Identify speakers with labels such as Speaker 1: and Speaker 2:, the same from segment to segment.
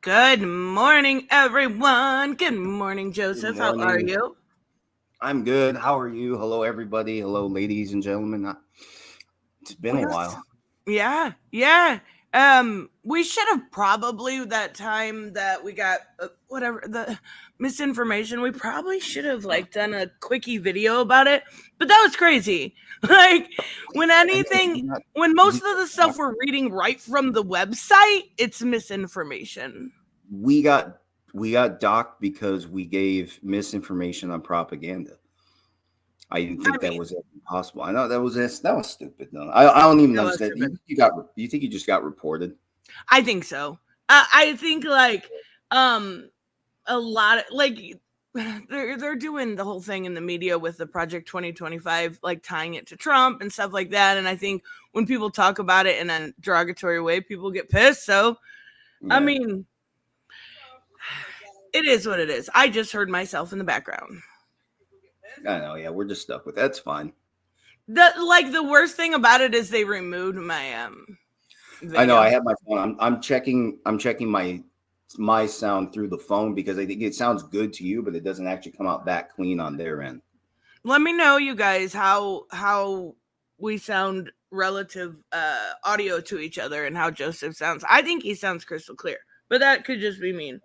Speaker 1: Good morning, everyone. Good morning,
Speaker 2: Good
Speaker 1: Joseph. How are
Speaker 2: morning.
Speaker 1: you?
Speaker 2: I'm good. How are you? Hello, everybody. Hello, ladies and gentlemen. It's been a while.
Speaker 1: Yeah. We should have probably that time that we got whatever the misinformation. We probably should have done a quickie video about it, but that was crazy. Like when
Speaker 2: I know
Speaker 1: anything, when
Speaker 2: we
Speaker 1: most of the stuff we're reading right from the website, it's misinformation.
Speaker 2: we got we got docked because we gave misinformation on propaganda. I didn't
Speaker 1: I
Speaker 2: think that
Speaker 1: mean,
Speaker 2: was possible. I know that was stupid. No, I don't even
Speaker 1: it was
Speaker 2: understand.
Speaker 1: stupid.
Speaker 2: You think you just got reported?
Speaker 1: I think so. I think um a lot of they're doing the whole thing in the media with the Project 2025, like tying it to Trump and stuff like that. And I think when people talk about it in a derogatory way, people get pissed. So I
Speaker 2: Yeah,
Speaker 1: mean, it is what it is. I just heard myself in the background.
Speaker 2: I know. Yeah, we're just stuck with that. That's fine.
Speaker 1: The worst thing about it is they removed my
Speaker 2: I know.
Speaker 1: video.
Speaker 2: I have my phone. I'm checking. I'm checking my sound through the phone because I think it sounds good to you, but it doesn't actually come out that clean on their end.
Speaker 1: Let me know, you guys, how we sound relative audio to each other and how Joseph sounds. I think he sounds crystal clear, but that could just be mean.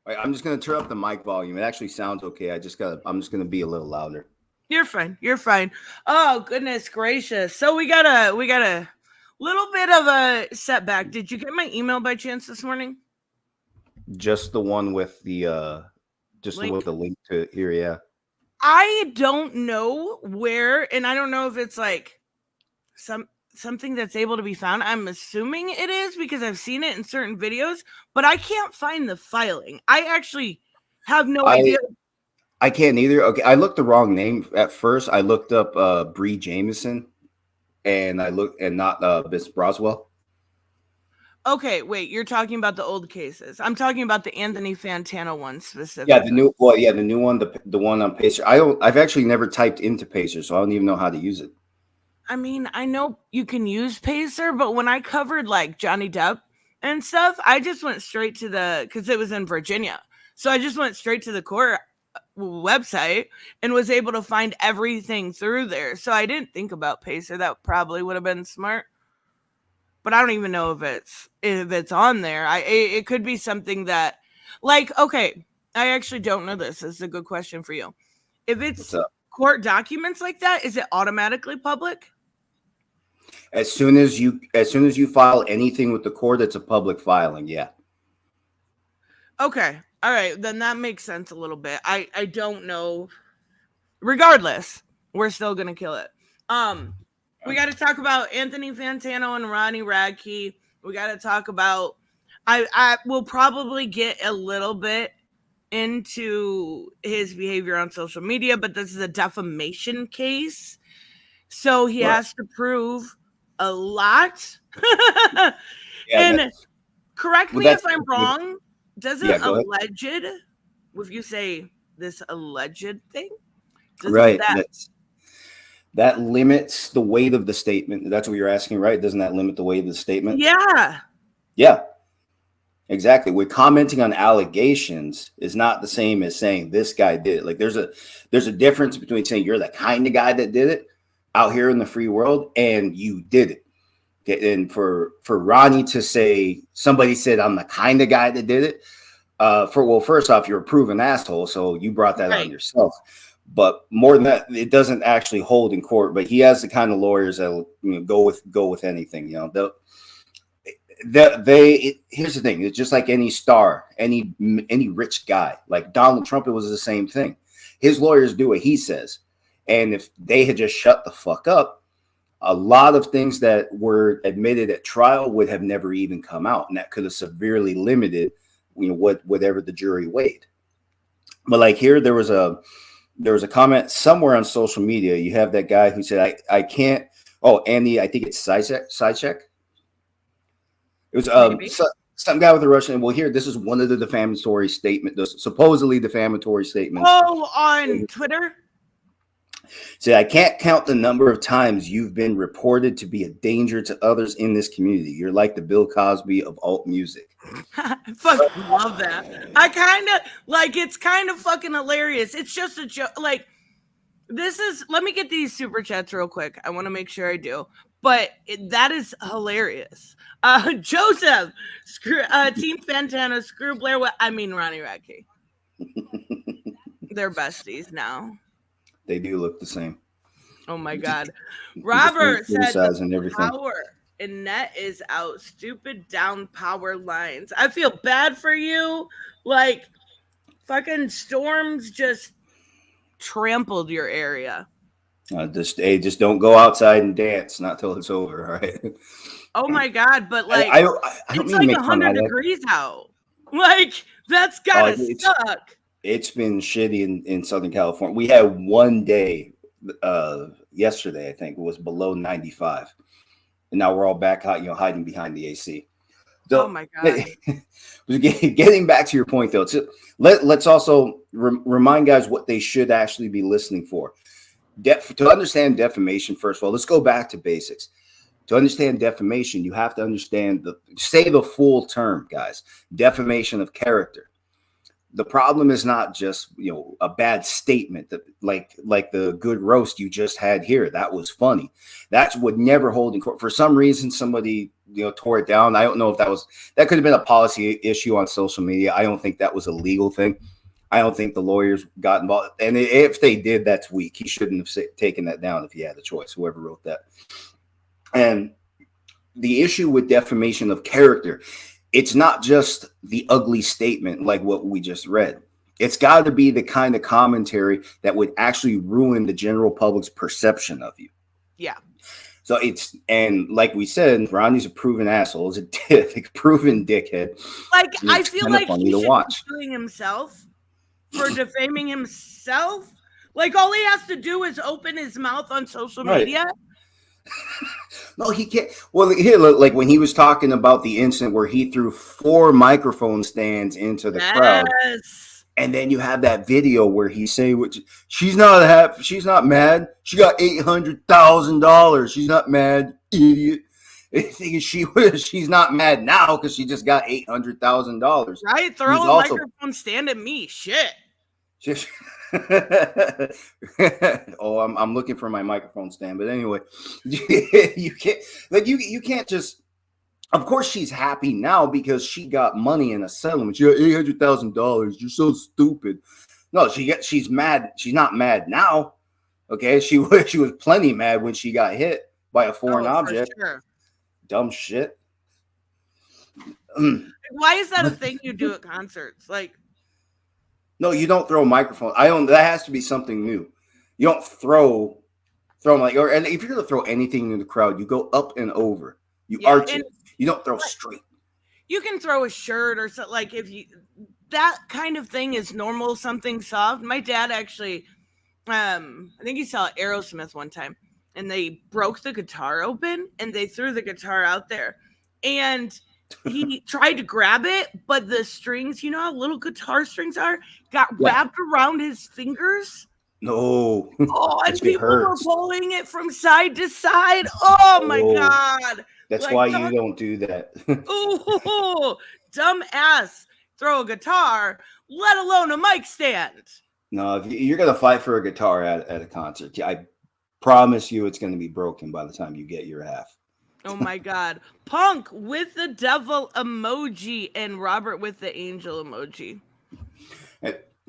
Speaker 2: All right, I'm just gonna turn up the mic volume. It actually sounds okay. I'm just gonna be a little louder.
Speaker 1: You're fine. You're fine. Oh goodness gracious! So we got a little bit of a setback. Did you get my email by chance this morning?
Speaker 2: Just the one with
Speaker 1: Link.
Speaker 2: the link to here. Yeah.
Speaker 1: I don't know where, and I don't know if it's something that's able to be found. I'm assuming it is because I've seen it in certain videos, but I can't find the filing. I actually have no
Speaker 2: I
Speaker 1: idea.
Speaker 2: I can't either. Okay, I looked the wrong name at first. I looked up Bree Jameson, and I looked and not Miss Broswell.
Speaker 1: Okay, wait, you're talking about the old cases. I'm talking about the Anthony Fantano one
Speaker 2: Yeah,
Speaker 1: specifically.
Speaker 2: the new one, the one on Pacer. I've actually never typed into Pacer, so I don't even know how to use it.
Speaker 1: I mean, I know you can use Pacer, but when I covered Johnny Depp and stuff, I just went straight to because it was in Virginia. So I just went straight to the court website and was able to find everything through there. So I didn't think about Pacer. That probably would have been smart. But I don't even know if it's on there. It could be something that okay, I actually don't know this. This is a good question for you. If
Speaker 2: What's
Speaker 1: it's
Speaker 2: up?
Speaker 1: court documents like that, is it automatically public?
Speaker 2: As soon as you file anything with the court, it's a public filing. Yeah.
Speaker 1: Okay. All right, then that makes sense a little bit. I don't know. Regardless, we're still gonna kill it. We got to talk about Anthony Fantano and Ronnie Radke. We got to talk about. I will probably get a little bit into his behavior on social media, but this is a defamation case, so he
Speaker 2: Right.
Speaker 1: has to prove a lot.
Speaker 2: Yeah.
Speaker 1: And correct
Speaker 2: Well,
Speaker 1: me if
Speaker 2: that's
Speaker 1: I'm wrong.
Speaker 2: yeah.
Speaker 1: Doesn't
Speaker 2: Go ahead.
Speaker 1: alleged, if you say this alleged thing, doesn't
Speaker 2: Right.
Speaker 1: that
Speaker 2: That limits the weight of the statement. That's what you're asking, right? Doesn't that limit the weight of the statement?
Speaker 1: yeah.
Speaker 2: Yeah, exactly. We're commenting on allegations is not the same as saying this guy did it. Like there's a difference between saying you're the kind of guy that did it out here in the free world and you did it. Okay, and for Ronnie to say somebody said I'm the kind of guy that did it, first off, you're a proven asshole, so you brought that on
Speaker 1: Right.
Speaker 2: yourself. But more than that, it doesn't actually hold in court. But he has the kind of lawyers that will go with anything. Here's the thing: it's just like any star, any rich guy, like Donald Trump. It was the same thing. His lawyers do what he says, and if they had just shut the fuck up, a lot of things that were admitted at trial would have never even come out, and that could have severely limited, whatever the jury weighed. But like here, there was a comment somewhere on social media. You have that guy who said, I can't. Oh, Andy, I think it's Sidechek. It was
Speaker 1: Maybe.
Speaker 2: some guy with a Russian. Well, here, this is one of the defamatory statement, the supposedly defamatory statements.
Speaker 1: Oh, on Twitter?
Speaker 2: So I can't count the number of times you've been reported to be a danger to others in this community. You're like the Bill Cosby of alt music.
Speaker 1: I fucking love that. I kind of like it's kind of fucking hilarious. It's just a joke. Like, this is, let me get these super chats real quick. I want to make sure I do. But that is hilarious. Joseph, Team Fantano, screw Blair. I mean, Ronnie Radke. They're besties now.
Speaker 2: They do look the same.
Speaker 1: Oh my God. Robert said
Speaker 2: and everything.
Speaker 1: Power and net is out. Stupid down power lines. I feel bad for you. Like, fucking storms just trampled your area.
Speaker 2: Just don't go outside and dance. Not till it's over. All right.
Speaker 1: Oh my God. But like,
Speaker 2: I don't
Speaker 1: it's like 100 degrees out. Like, that's gotta suck.
Speaker 2: It's been shitty in Southern California. We had one day yesterday, I think, it was below 95. And now we're all back hiding behind the AC. So,
Speaker 1: oh my God.
Speaker 2: Getting back to your point, though, let's also remind guys what they should actually be listening for. To understand defamation, first of all, let's go back to basics. To understand defamation, you have to understand the full term, guys. Defamation of character. The problem is not just a bad statement that like the good roast you just had here. That was funny. That would never hold in court. For some reason, somebody tore it down. I don't know if that could have been a policy issue on social media. I don't think that was a legal thing. I don't think the lawyers got involved. And if they did, that's weak. He shouldn't have taken that down if he had a choice, whoever wrote that. And the issue with defamation of character, it's not just the ugly statement like what we just read. It's got to be the kind of commentary that would actually ruin the general public's perception of you.
Speaker 1: Yeah.
Speaker 2: So and like we said, Ronnie's a proven asshole. He's a proven dickhead.
Speaker 1: Like, I feel like he should be
Speaker 2: suing
Speaker 1: himself for defaming himself. Like, all he has to do is open his mouth on social media.
Speaker 2: No, he can't. Well, here, like when he was talking about the incident where he threw 4 microphone stands into the crowd, and then you have that video where he say, she's not happy, she's not mad, she got $800,000, she's not mad, idiot. She's not mad now because she just got $800,000.
Speaker 1: Right? Throw a microphone stand at me. Shit.
Speaker 2: Oh, I'm looking for my microphone stand, but anyway, you can't just. Of course, she's happy now because she got money in a settlement. She got $800,000. You're so stupid. No, she's mad. She's not mad now. Okay, she was plenty mad when she got hit by a foreign object.
Speaker 1: Sure.
Speaker 2: Dumb shit.
Speaker 1: Why is that a thing you do at concerts? Like.
Speaker 2: No, you don't throw a microphone. That has to be something new. You don't throw them and if you're gonna throw anything in the crowd, you go up and over. You arch it. You don't throw straight.
Speaker 1: You can throw a shirt or something. Like, if you, that kind of thing is normal, something soft. My dad actually, I think he saw Aerosmith one time, and they broke the guitar open and they threw the guitar out there, and he tried to grab it, but the strings, you know how little guitar strings are, got wrapped around his fingers.
Speaker 2: No.
Speaker 1: Oh, and people were pulling it from side to side. Oh my God.
Speaker 2: That's why you don't do that.
Speaker 1: Oh, dumb ass. Throw a guitar, let alone a mic stand.
Speaker 2: No, if you're going to fight for a guitar at a concert, I promise you it's going to be broken by the time you get your half.
Speaker 1: Oh my God. Punk with the devil emoji and Robert with the angel emoji.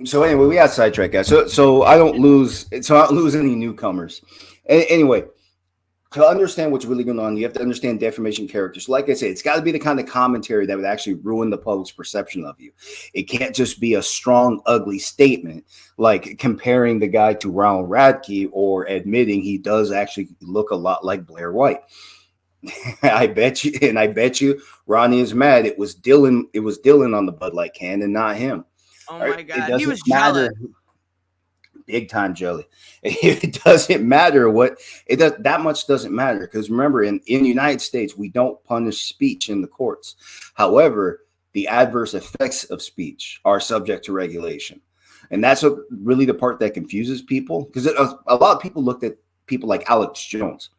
Speaker 2: So anyway, we got sidetracked, guys. So I don't lose any newcomers. Anyway, to understand what's really going on, you have to understand defamation characters. Like I said, it's got to be the kind of commentary that would actually ruin the public's perception of you. It can't just be a strong, ugly statement like comparing the guy to Ronald Radke or admitting he does actually look a lot like Blair White. I bet you Ronnie is mad. It was Dylan on the Bud Light can and not him.
Speaker 1: Oh my God, he was jealous.
Speaker 2: Big time jelly. It doesn't matter what it does. That much doesn't matter because remember, in the United States, we don't punish speech in the courts. However, the adverse effects of speech are subject to regulation. And that's what really the part that confuses people, because a lot of people looked at people like Alex Jones.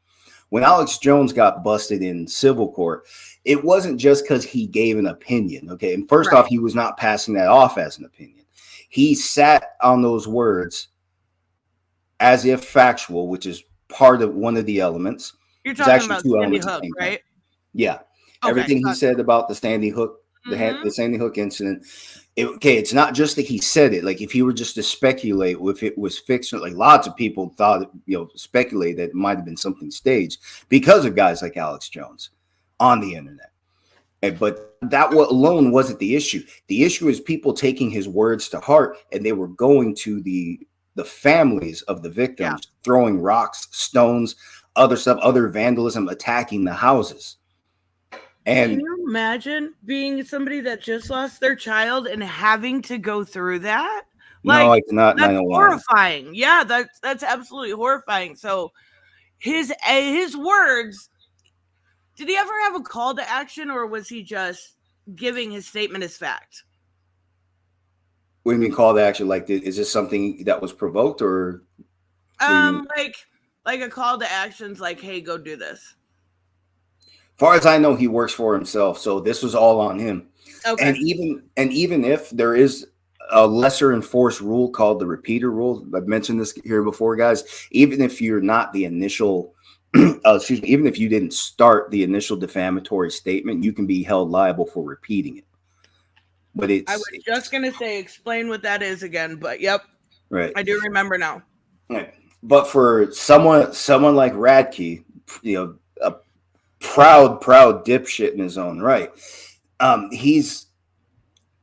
Speaker 2: When Alex Jones got busted in civil court, it wasn't just because he gave an opinion. Okay. And first off, he was not passing that off as an opinion. He sat on those words as if factual, which is part of one of the elements.
Speaker 1: You're talking about Sandy Hook, right?
Speaker 2: Yeah. Okay, everything he said about the Sandy Hook, the Sandy Hook incident. It's not just that he said it. Like, if he were just to speculate if it was fiction, like lots of people thought, speculate that it might have been something staged because of guys like Alex Jones on the internet. But that alone wasn't the issue. The issue is people taking his words to heart, and they were going to the families of the victims, throwing rocks, stones, other stuff, other vandalism, attacking the houses. And
Speaker 1: can you imagine being somebody that just lost their child and having to go through that?
Speaker 2: Like, no, I cannot.
Speaker 1: That's horrifying. Yeah, that's absolutely horrifying. So his words, did he ever have a call to action, or was he just giving his statement as fact?
Speaker 2: What do you mean call to action? Like, is this something that was provoked, or
Speaker 1: like a call to actions, like, hey, go do this?
Speaker 2: Far as I know, he works for himself, so this was all on him. Okay. And even if there is a lesser enforced rule called the repeater rule, I've mentioned this here before, guys. Even if you're not the initial, even if you didn't start the initial defamatory statement, you can be held liable for repeating it. But I was
Speaker 1: just gonna say, explain what that is again. But yep,
Speaker 2: right,
Speaker 1: I do remember now.
Speaker 2: Right. But for someone like Radke, a proud dipshit in his own right,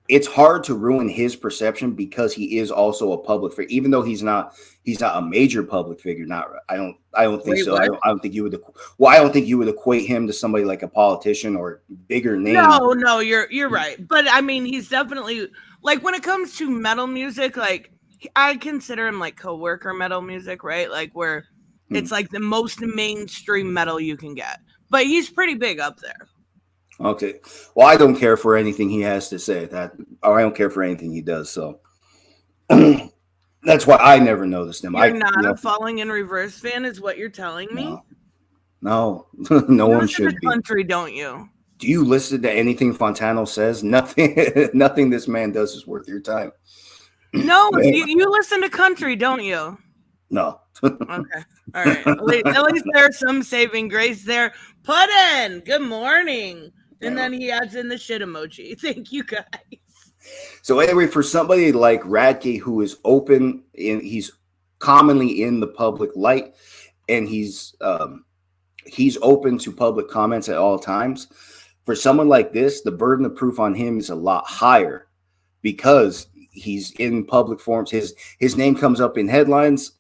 Speaker 2: it's hard to ruin his perception because he is also a public figure, even though he's not a major public figure. I don't think so. I don't think you would equate him to somebody like a politician or bigger name.
Speaker 1: No, you're right. But I mean, he's definitely, like, when it comes to metal music, like, I consider him like coworker metal music, right? Like, where it's like the most mainstream metal you can get. But he's pretty big up there.
Speaker 2: Okay. Well, I don't care for anything he has to say. Or I don't care for anything he does. So that's why I never noticed him.
Speaker 1: You're not a Falling in Reverse fan, is what you're telling me?
Speaker 2: No, no one should be.
Speaker 1: Country, don't you?
Speaker 2: Do you listen to anything Fantano says? Nothing this man does is worth your time.
Speaker 1: No, you listen to country, don't you?
Speaker 2: No.
Speaker 1: Okay. All right. At least there's some saving grace there. Put in. Good morning. And then he adds in the shit emoji. Thank you, guys.
Speaker 2: So anyway, for somebody like Radke, who is open, and he's commonly in the public light, and he's open to public comments at all times. For someone like this, the burden of proof on him is a lot higher because he's in public forums. His name comes up in headlines.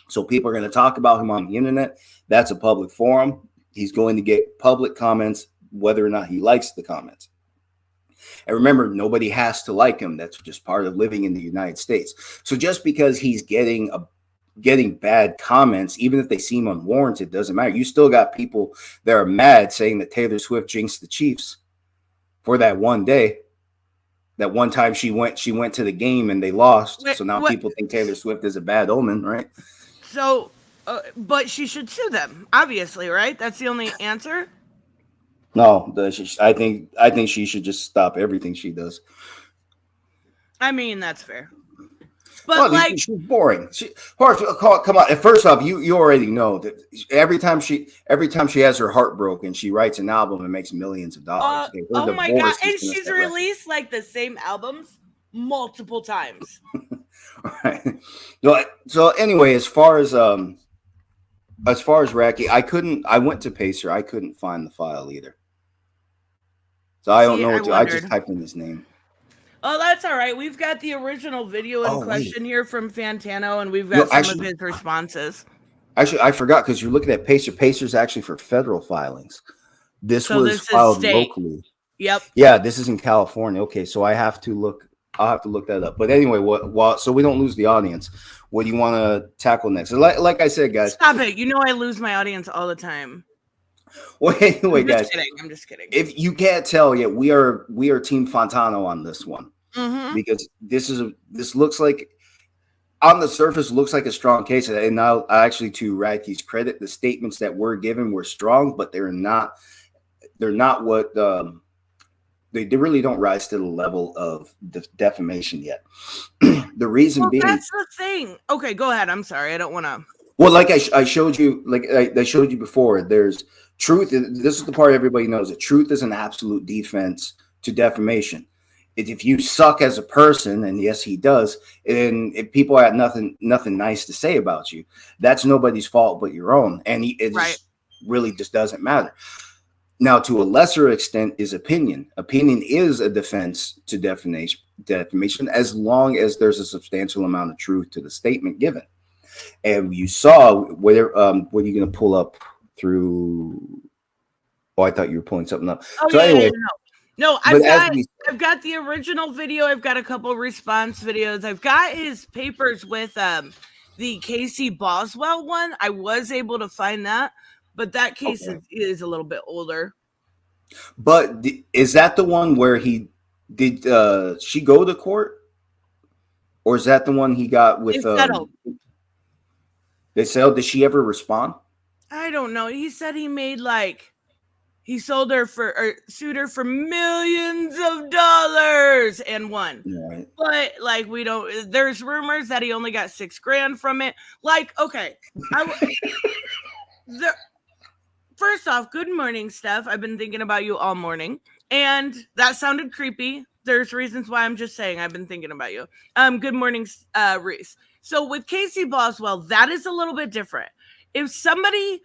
Speaker 2: So people are going to talk about him on the internet. That's a public forum. He's going to get public comments, whether or not he likes the comments. And remember, nobody has to like him. That's just part of living in the United States. So just because he's getting bad comments, even if they seem unwarranted, doesn't matter. You still got people that are mad saying that Taylor Swift jinxed the Chiefs for that one day. That one time she went to the game and they lost. So now people think Taylor Swift is a bad omen, right?
Speaker 1: So, but she should sue them, obviously, right? That's the only answer.
Speaker 2: No, I think she should just stop everything she does.
Speaker 1: I mean, that's fair. But
Speaker 2: she's boring. Come on. First off, you already know that every time she has her heart broken, she writes an album and makes millions of dollars.
Speaker 1: Oh my god! And she's released like the same albums multiple times.
Speaker 2: Right. So anyway, as far as Radke, I went to Pacer. I couldn't find the file either. So I don't know what to do. I just typed in his name.
Speaker 1: Oh, that's all right. We've got the original video in question here from Fantano, and we've got some of his responses.
Speaker 2: Actually, I forgot because you're looking at Pacer. Pacer's actually for federal filings. This was filed locally.
Speaker 1: Yep.
Speaker 2: Yeah, this is in California. Okay, so I'll have to look that up. But anyway, so we don't lose the audience, what do you want to tackle next? Like I said, guys.
Speaker 1: Stop it. You know I lose my audience all the time.
Speaker 2: Well, anyway, guys.
Speaker 1: I'm just kidding.
Speaker 2: If you can't tell yet, we are Team Fantano on this one. because this looks like, on the surface, looks like a strong case. And now, actually, to Radke's credit, the statements that were given were strong, but they're not what they really don't rise to the level of the defamation yet. The reason being,
Speaker 1: that's the thing. Okay, go ahead. I'm sorry, I don't want to.
Speaker 2: well, like I showed you, like I showed you before, there's truth. This is the part everybody knows, that truth is an absolute defense to defamation. If you suck as a person, and yes, he does, and if people have nothing nice to say about you, that's nobody's fault but your own, and it just really just doesn't matter. Now, to a lesser extent, is opinion. Opinion is a defense to defamation, as long as there's a substantial amount of truth to the statement given. And you saw whether what are you going to pull up through? Oh, I thought you were pulling something up.
Speaker 1: Oh,
Speaker 2: so
Speaker 1: yeah,
Speaker 2: anyway,
Speaker 1: no, I've got the original video. I've got a couple response videos. I've got his papers with the Casey Boswell one. I was able to find that, but that case is a little bit older.
Speaker 2: But is that the one where he did? She go to court, or is that the one he got with? They settled. Did she ever respond?
Speaker 1: I don't know. He said he made he sold her or sued her for millions of dollars and won.
Speaker 2: Right.
Speaker 1: But we don't. There's rumors that he only got $6,000 from it. Okay, first off, good morning, Steph. I've been thinking about you all morning, and that sounded creepy. There's reasons why I'm just saying I've been thinking about you. Good morning, Reese. So with Casey Boswell, that is a little bit different. If somebody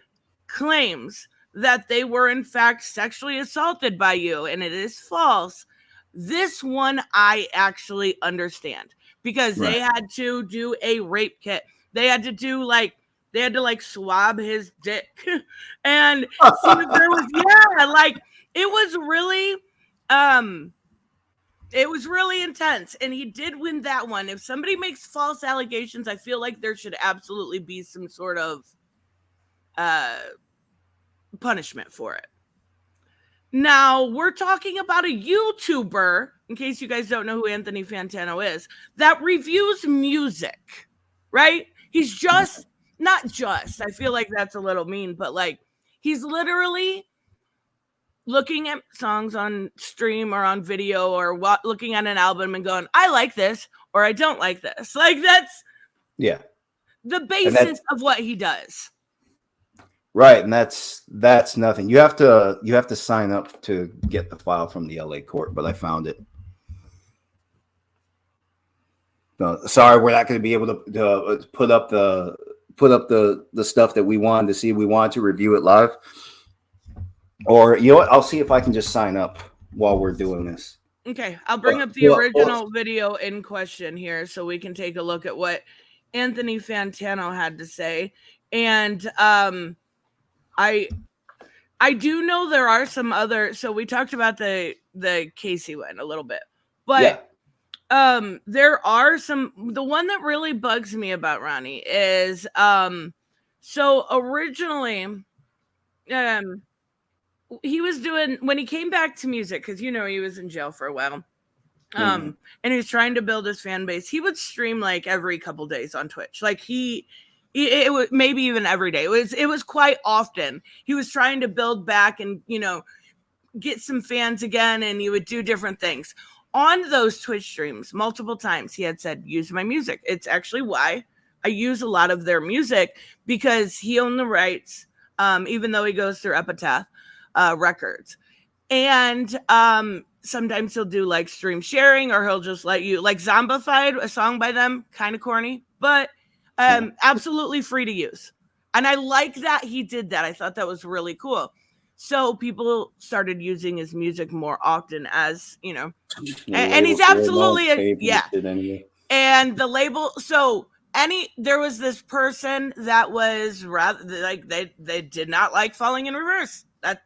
Speaker 1: claims that they were in fact sexually assaulted by you and it is false, this one I actually understand, because they had to do a rape kit. They had to do swab his dick and see if there was it was really intense, and he did win that one. If somebody makes false allegations, I feel like there should absolutely be some sort of punishment for it. Now, we're talking about a YouTuber, in case you guys don't know who Anthony Fantano is, that reviews music, right? He's not just, I feel like that's a little mean, but he's literally looking at songs on stream or on video or looking at an album and going, I like this or I don't like this. That's the basis of what he does.
Speaker 2: Right, and that's nothing. You have to sign up to get the file from the LA court, but I found it. No, sorry, we're not going to be able to put up the stuff that we wanted to see. We wanted to review it live. Or you know what? I'll see if I can just sign up while we're doing this.
Speaker 1: Okay, I'll bring up the original video in question here so we can take a look at what Anthony Fantano had to say. And I do know there are some other. So we talked about the Casey one a little bit, but there are some. The one that really bugs me about Ronnie is so originally he was doing, when he came back to music, because he was in jail for a while, and he was trying to build his fan base. He would stream every couple days on Twitch. It was maybe even every day. It was quite often. He was trying to build back and get some fans again, and he would do different things on those Twitch streams. Multiple times he had said, use my music. It's actually why I use a lot of their music, because he owned the rights, even though he goes through Epitaph Records. And sometimes he'll do stream sharing, or he'll just let you, Zombified, a song by them, kind of corny, but absolutely free to use. And I like that he did that. I thought that was really cool. So people started using his music more often, as and he's absolutely and the label. So there was this person that was rather they did not like Falling in Reverse. That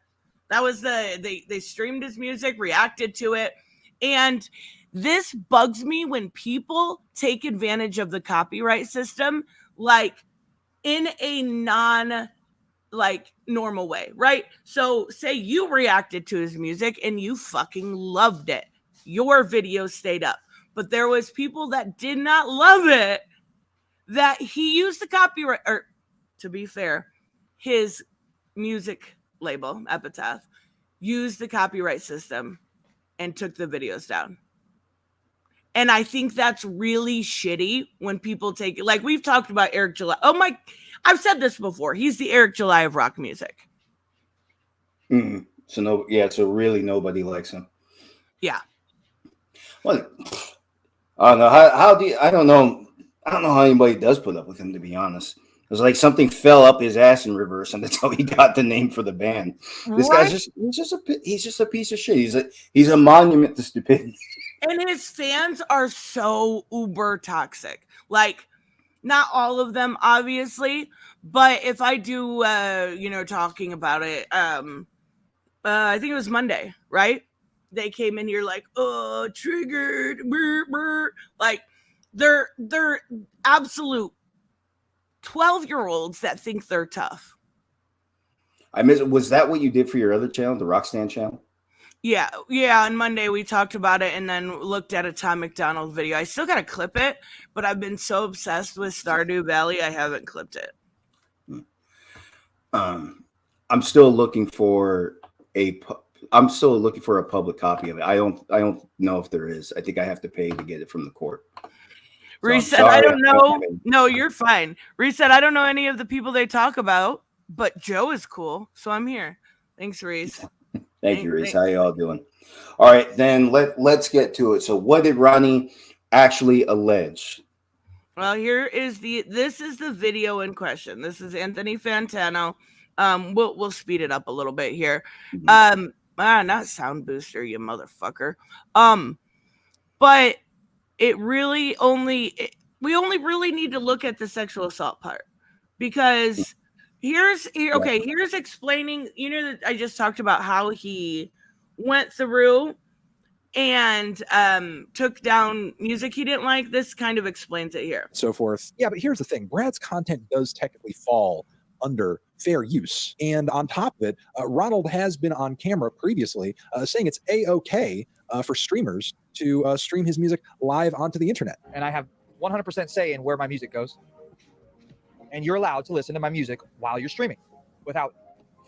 Speaker 1: was they streamed his music, reacted to it. And this bugs me when people take advantage of the copyright system, in a non normal way, right? So say you reacted to his music and you fucking loved it. Your video stayed up. but there was people that did not love it, that he used the copyright, or to be fair, his music label, Epitaph, used the copyright system and took the videos down. And I think that's really shitty when people take it. Like, we've talked about Eric July. I've said this before. He's the Eric July of rock music.
Speaker 2: Mm-hmm. So really nobody likes him.
Speaker 1: Yeah.
Speaker 2: Well, I don't know. I don't know how anybody does put up with him, to be honest. It was like something fell up his ass in reverse, and that's how he got the name for the band. This guy's just a piece of shit. He's a monument to stupidity.
Speaker 1: And his fans are so uber toxic. Like, not all of them, obviously, but if I do, talking about it, I think it was Monday, right? They came in here like, oh, triggered, brr, brr. Like, they're absolute 12-year-olds that think they're tough.
Speaker 2: Was that what you did for your other channel, the Rockstand channel?
Speaker 1: Yeah. On Monday we talked about it and then looked at a Tom McDonald video. I still gotta clip it, but I've been so obsessed with Stardew Valley, I haven't clipped it.
Speaker 2: I'm still looking for a public copy of it. I don't know if there is. I think I have to pay to get it from the court.
Speaker 1: Reset. I don't know. No, you're fine. Reset. I don't know any of the people they talk about, but Joe is cool, so I'm here. Thanks, Reese.
Speaker 2: Thank you, Reese. How you all doing? All right, then let's get to it. So, what did Ronnie actually allege?
Speaker 1: Well, this is the video in question. This is Anthony Fantano. We'll speed it up a little bit here. Mm-hmm. Not Sound Booster, you motherfucker. But it really we only really need to look at the sexual assault part, because here's explaining, that I just talked about how he went through and took down music he didn't like. This kind of explains it here.
Speaker 3: So forth. Yeah, but here's the thing. Brad's content does technically fall under fair use. And on top of it, Ronald has been on camera previously saying it's A-OK for streamers to stream his music live onto the internet.
Speaker 4: And I have 100% say in where my music goes. And you're allowed to listen to my music while you're streaming without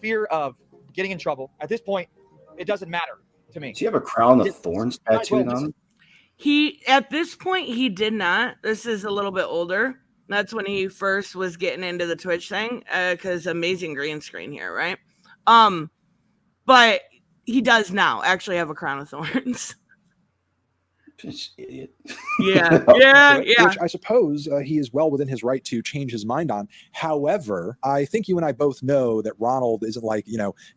Speaker 4: fear of getting in trouble. At this point, it doesn't matter to me.
Speaker 2: Does he have a crown of thorns tattooed on him?
Speaker 1: At this point, he did not. This is a little bit older. That's when he first was getting into the Twitch thing, because amazing green screen here, right? But he does now actually have a crown of thorns.
Speaker 2: Idiot.
Speaker 1: Yeah.
Speaker 3: Which I suppose he is well within his right to change his mind on. However, I think you and I both know that Ronald isn't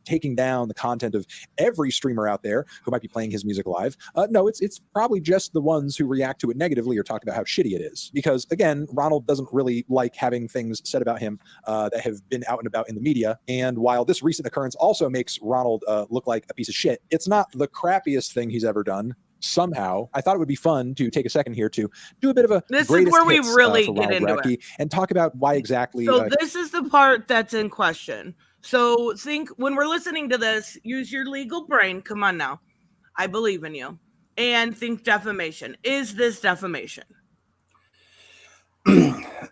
Speaker 3: taking down the content of every streamer out there who might be playing his music live. No, it's probably just the ones who react to it negatively or talk about how shitty it is. Because again, Ronald doesn't really like having things said about him that have been out and about in the media. And while this recent occurrence also makes Ronald look like a piece of shit, it's not the crappiest thing he's ever done. Somehow, I thought it would be fun to take a second here to do a bit of a
Speaker 1: this is where we really get into
Speaker 3: Radke it and talk about why exactly.
Speaker 1: So this is the part that's in question. So think, when we're listening to this, use your legal brain. Come on now, I believe in you. And think defamation. Is this defamation?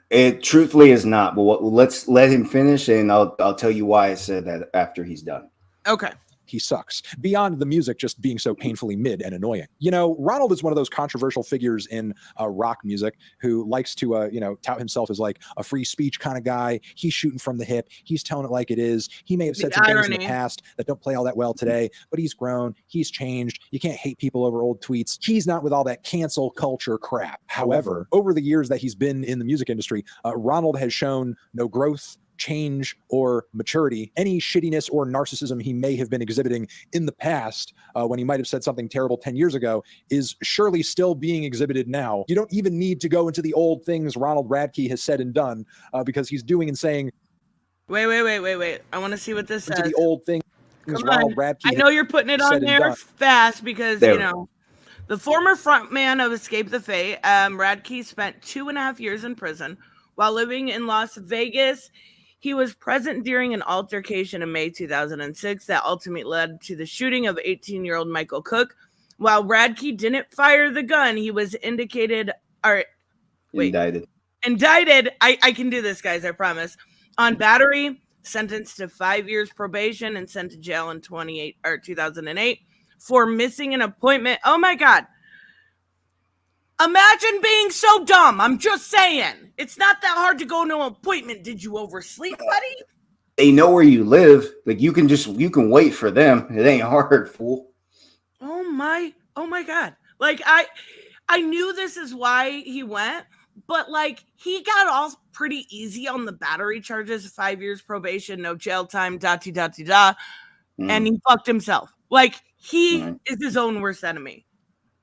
Speaker 2: It truthfully is not. But let's let him finish, and I'll tell you why I said that after he's done.
Speaker 1: Okay.
Speaker 3: He sucks, beyond the music just being so painfully mid and annoying. Ronald is one of those controversial figures in rock music who likes to, tout himself as like a free speech kind of guy. He's shooting from the hip. He's telling it like it is. He may have said some things in the past that don't play all that well today, but he's grown. He's changed. You can't hate people over old tweets. He's not with all that cancel culture crap. However, over the years that he's been in the music industry, Ronald has shown no growth, change, or maturity. Any shittiness or narcissism he may have been exhibiting in the past, when he might have said something terrible 10 years ago, is surely still being exhibited now. You don't even need to go into the old things Ronald Radke has said and done, because he's doing and saying,
Speaker 1: Wait. I want to see what this says.
Speaker 3: The old things Ronald Radke.
Speaker 1: I know you're putting it on there fast because, the former frontman of Escape the Fate, Radke, spent 2.5 years in prison while living in Las Vegas. He was present during an altercation in May 2006 that ultimately led to the shooting of 18-year-old Michael Cook. While Radke didn't fire the gun, he was indicted or
Speaker 2: Indicted.
Speaker 1: I can do this, guys, I promise. On battery, sentenced to 5 years probation and sent to jail in 2008 for missing an appointment. Oh my God. Imagine being so dumb. I'm just saying. It's not that hard to go to an appointment. Did you oversleep, buddy?
Speaker 2: They know where you live. Like you can wait for them. It ain't hard, fool.
Speaker 1: Oh my God. Like I knew this is why he went, but like he got off pretty easy on the battery charges, 5 years probation, no jail time, and he fucked himself. Like he is his own worst enemy.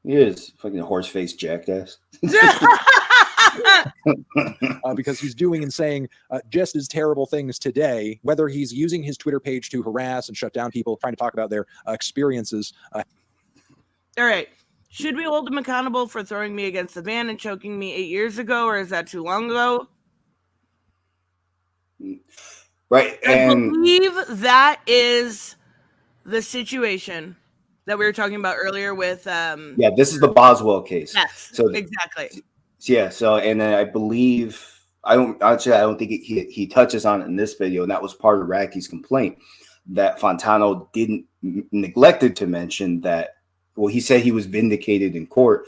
Speaker 2: He is fucking horse-faced jackass.
Speaker 3: Because he's doing and saying just as terrible things today, whether he's using his Twitter page to harass and shut down people trying to talk about their experiences.
Speaker 1: All right. Should we hold him accountable for throwing me against the van and choking me 8 years ago, or is that too long ago?
Speaker 2: Right.
Speaker 1: I believe that is the situation that we were talking about earlier with
Speaker 2: this is the Boswell case.
Speaker 1: Yes,
Speaker 2: so
Speaker 1: exactly.
Speaker 2: So and then I believe I don't think he touches on it in this video, and that was part of Radke's complaint that Fantano neglected to mention that. Well, he said he was vindicated in court.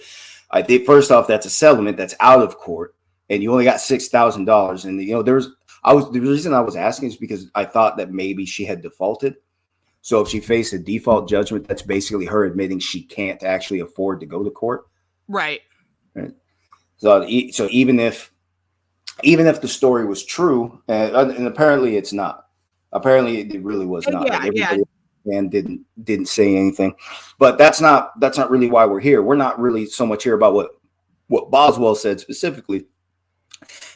Speaker 2: I think first off, that's a settlement that's out of court, and you only got $6,000. And the reason I was asking is because I thought that maybe she had defaulted. So if she faced a default judgment, that's basically her admitting she can't actually afford to go to court.
Speaker 1: Right.
Speaker 2: So even if the story was true, and apparently it's not. Apparently it really was not. And didn't say anything, but that's not really why we're here. We're not really so much here about what Boswell said specifically.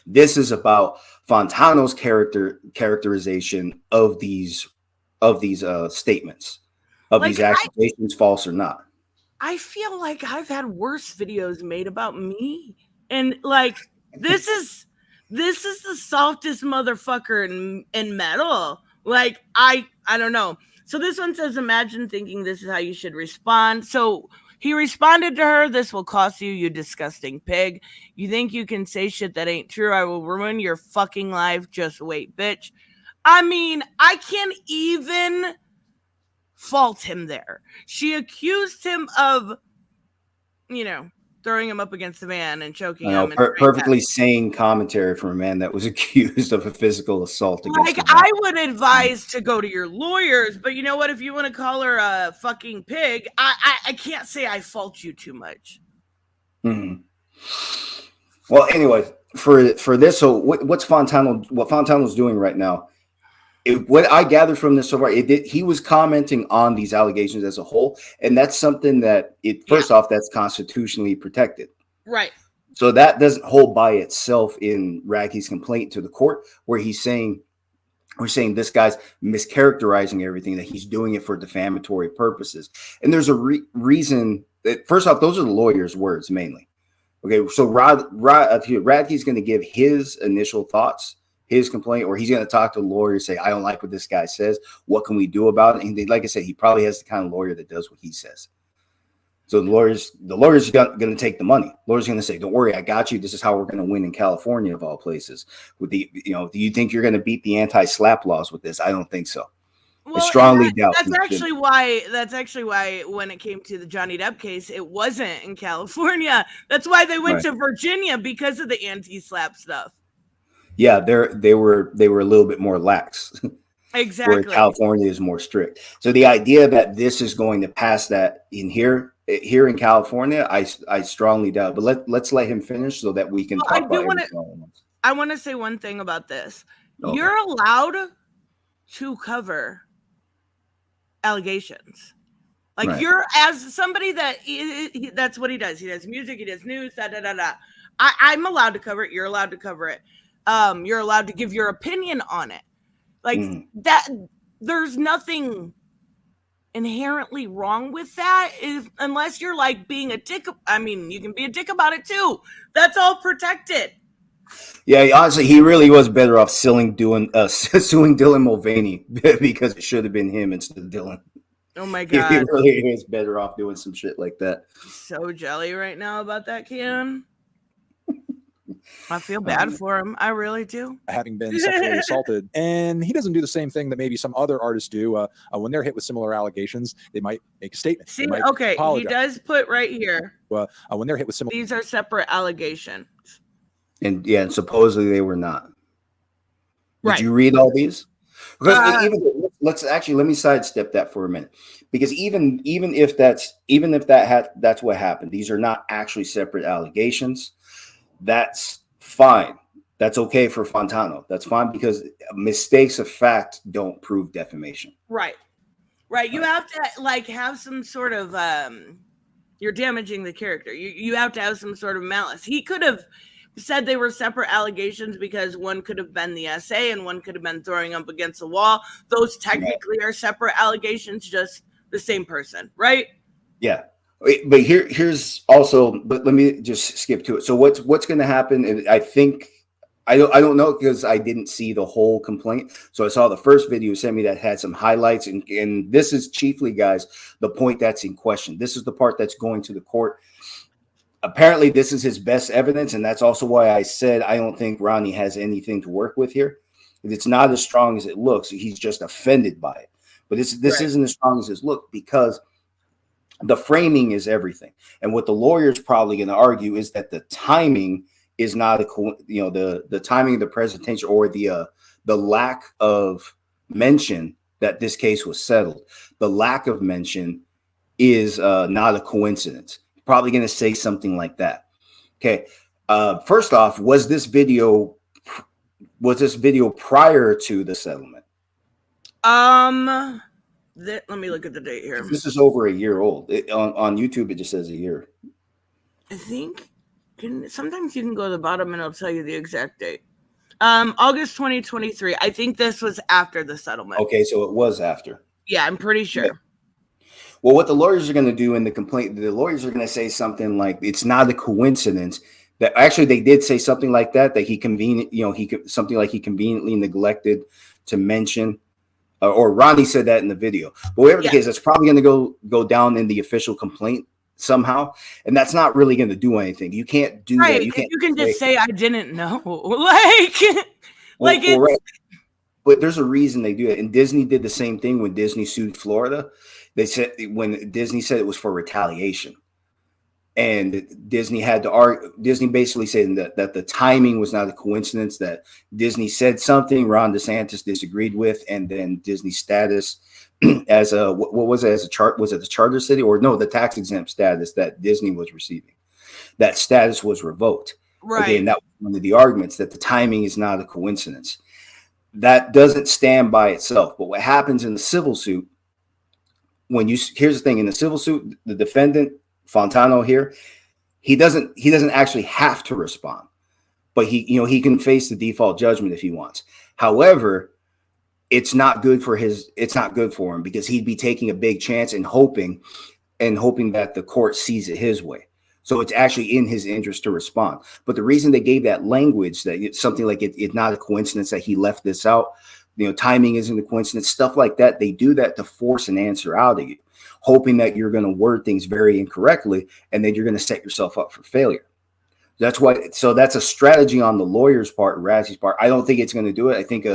Speaker 2: This is about Fantano's characterization of these statements, of these accusations, false or not. I
Speaker 1: feel like I've had worse videos made about me, and like this is the softest motherfucker in metal. Like I don't know. So this one says, imagine thinking this is how you should respond. So he responded to her, this will cost you, you disgusting pig. You think you can say shit that ain't true? I will ruin your fucking life. Just wait, bitch. I mean, I can't even fault him there. She accused him of, throwing him up against the van and choking him.
Speaker 2: Perfectly sane commentary from a man that was accused of a physical assault.
Speaker 1: Like, I would advise to go to your lawyers, but you know what? If you want to call her a fucking pig, I can't say I fault you too much.
Speaker 2: Mm-hmm. Well, anyway, for this, so what Fantano's doing right now, what I gathered from this so far, he was commenting on these allegations as a whole, and that's something that first off, that's constitutionally protected,
Speaker 1: right?
Speaker 2: So that doesn't hold by itself in Radke's complaint to the court, where we're saying this guy's mischaracterizing everything, that he's doing it for defamatory purposes, and there's a reason. That, first off, those are the lawyer's words mainly. Okay, so Radke's going to give his initial thoughts. His complaint, or he's going to talk to the lawyer and say, I don't like what this guy says. What can we do about it? And like I said, he probably has the kind of lawyer that does what he says. So the lawyer's going to take the money. The lawyer's going to say, don't worry, I got you. This is how we're going to win in California, of all places. With do you think you're going to beat the anti-SLAPP laws with this? I don't think so.
Speaker 1: Well,
Speaker 2: I strongly doubt.
Speaker 1: That's actually why when it came to the Johnny Depp case, it wasn't in California. That's why they went to Virginia, because of the anti-SLAPP stuff.
Speaker 2: Yeah, they were a little bit more lax.
Speaker 1: Exactly.
Speaker 2: Where California is more strict. So the idea that this is going to pass that in here in California, I strongly doubt. But let's let him finish so that we can talk about it.
Speaker 1: I want to say one thing about this.
Speaker 2: Okay.
Speaker 1: You're allowed to cover allegations. Like you're, as somebody that's what he does. He does music, he does news, I'm allowed to cover it. You're allowed to cover it. You're allowed to give your opinion on it. Like that, there's nothing inherently wrong with that, unless you're like being a dick. I mean, you can be a dick about it too. That's all protected.
Speaker 2: Yeah, honestly, he really was better off suing Dylan Mulvaney because it should have been him instead of Dylan.
Speaker 1: Oh my
Speaker 2: He
Speaker 1: god.
Speaker 2: really is better off doing some shit like that.
Speaker 1: So jelly right now about that can. I feel bad for him. I really do.
Speaker 3: Having been sexually assaulted, and he doesn't do the same thing that maybe some other artists do. When they're hit with similar allegations, they might make a statement.
Speaker 1: See,
Speaker 3: They might
Speaker 1: okay,
Speaker 3: apologize.
Speaker 1: he does put right here.
Speaker 3: When they're hit with similar,
Speaker 1: These are separate allegations.
Speaker 2: And yeah, and supposedly they were not. Did
Speaker 1: Right.
Speaker 2: you read all these? Because let me sidestep that for a minute. Because even if that's what happened, these are not actually separate allegations. That's fine. That's okay for Fantano. That's fine because mistakes of fact don't prove defamation.
Speaker 1: Right. You have to like have some sort of you're damaging the character. You have to have some sort of malice. He could have said they were separate allegations because one could have been the essay and one could have been throwing up against the wall. Those technically are separate allegations, just the same person, right?
Speaker 2: Yeah. But here's also, but let me just skip to it. So what's going to happen? And I think I don't know because I didn't see the whole complaint. So I saw the first video you sent me that had some highlights, and this is chiefly, guys, the point that's in question. This is the part that's going to the court. Apparently, this is his best evidence, and that's also why I said I don't think Ronnie has anything to work with here. It's not as strong as it looks. He's just offended by it. But this isn't as strong as it looks because the framing is everything. And what the lawyer's probably going to argue is that the timing is not the timing of the presentation or the lack of mention that this case was settled. The lack of mention is not a coincidence. Probably going to say something like that. Okay. First off, was this video prior to the settlement?
Speaker 1: Let me look at the date here.
Speaker 2: This is over a year old. On YouTube, it just says a year.
Speaker 1: I think sometimes you can go to the bottom and it'll tell you the exact date. August 2023. I think this was after the settlement.
Speaker 2: Okay, so it was after.
Speaker 1: Yeah, I'm pretty sure.
Speaker 2: Yeah. Well, what the lawyers are going to do in the complaint, the lawyers are going to say something like, it's not a coincidence that actually they did say something like that he conveniently neglected to mention, or Ronnie said that in the video. But whatever the case, that's probably going to go down in the official complaint somehow, and that's not really going to do anything. You can't do that. You can
Speaker 1: just say I didn't know,
Speaker 2: right. But there's a reason they do it, and Disney did the same thing when Disney sued Florida. They said when Disney said it was for retaliation, and Disney had to argue. Disney basically said that the timing was not a coincidence. That Disney said something Ron DeSantis disagreed with, and then Disney's status as a what was it, as a chart, was it the charter city or no, the tax exempt status that Disney was receiving, that status was revoked.
Speaker 1: Right.
Speaker 2: Okay, and that was one of the arguments, that the timing is not a coincidence. That doesn't stand by itself. But what happens in the civil suit, here's the thing, in the civil suit, the defendant, Fantano here, he doesn't actually have to respond, but he can face the default judgment if he wants. However, it's not good for him because he'd be taking a big chance and hoping that the court sees it his way. So it's actually in his interest to respond. But the reason they gave that language, that it's something like it's not a coincidence that he left this out, timing isn't a coincidence, stuff like that, they do that to force an answer out of you, hoping that you're going to word things very incorrectly, and then you're going to set yourself up for failure. That's why. So that's a strategy on the lawyer's part, Razzie's part. I don't think it's going to do it. I think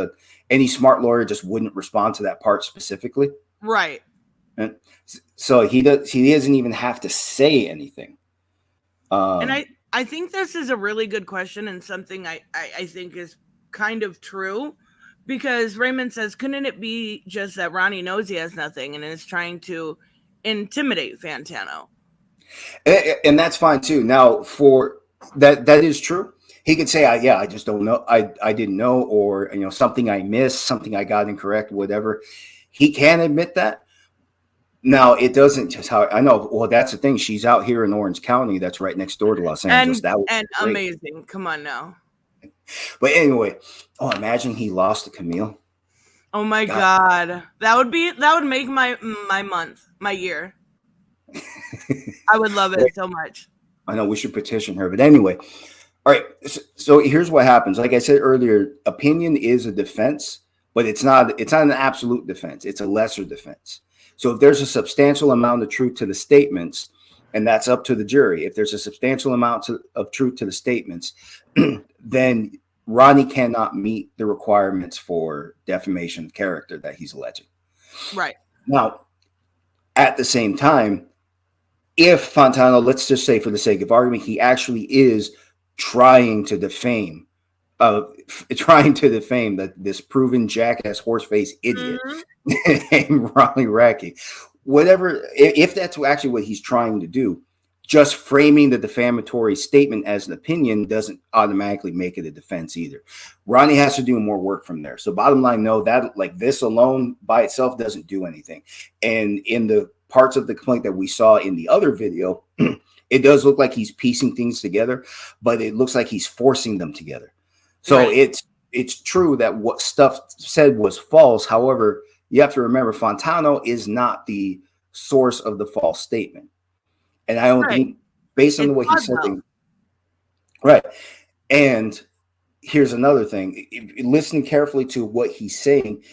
Speaker 2: any smart lawyer just wouldn't respond to that part specifically.
Speaker 1: Right.
Speaker 2: And so he doesn't even have to say anything.
Speaker 1: And I think this is a really good question, and something I think is kind of true, because Raymond says, couldn't it be just that Ronnie knows he has nothing and is trying to intimidate Fantano?
Speaker 2: And that's fine too. Now, for that is true. He could say, I just don't know. I didn't know, or something I missed, something I got incorrect, whatever. He can admit that. Now, it doesn't just how I know. Well, that's the thing. She's out here in Orange County. That's right next door to Los Angeles.
Speaker 1: And amazing. Come on now.
Speaker 2: But anyway, imagine he lost to Camille.
Speaker 1: Oh my God. That would make my month, my year. I would love it so much.
Speaker 2: I know we should petition her. But anyway, all right. So here's what happens. Like I said earlier, opinion is a defense, but it's not an absolute defense. It's a lesser defense. So if there's a substantial amount of truth to the statements, and that's up to the jury, if there's a substantial amount of truth to the statements, then Ronnie cannot meet the requirements for defamation of character that he's alleging.
Speaker 1: Right.
Speaker 2: Now, at the same time, if Fantano, let's just say for the sake of argument, he actually is trying to defame that this proven jackass horseface idiot named Ronnie Radke, whatever, if that's actually what he's trying to do, just framing the defamatory statement as an opinion doesn't automatically make it a defense either. Ronnie has to do more work from there. So bottom line, no, that like this alone by itself doesn't do anything. And in the parts of the complaint that we saw in the other video, it does look like he's piecing things together, but it looks like he's forcing them together. So
Speaker 1: right.
Speaker 2: It's true that what stuff said was false. However, you have to remember Fantano is not the source of the false statement. And I don't think, based on the way he said things, right. And here's another thing. Listen carefully to what he's saying.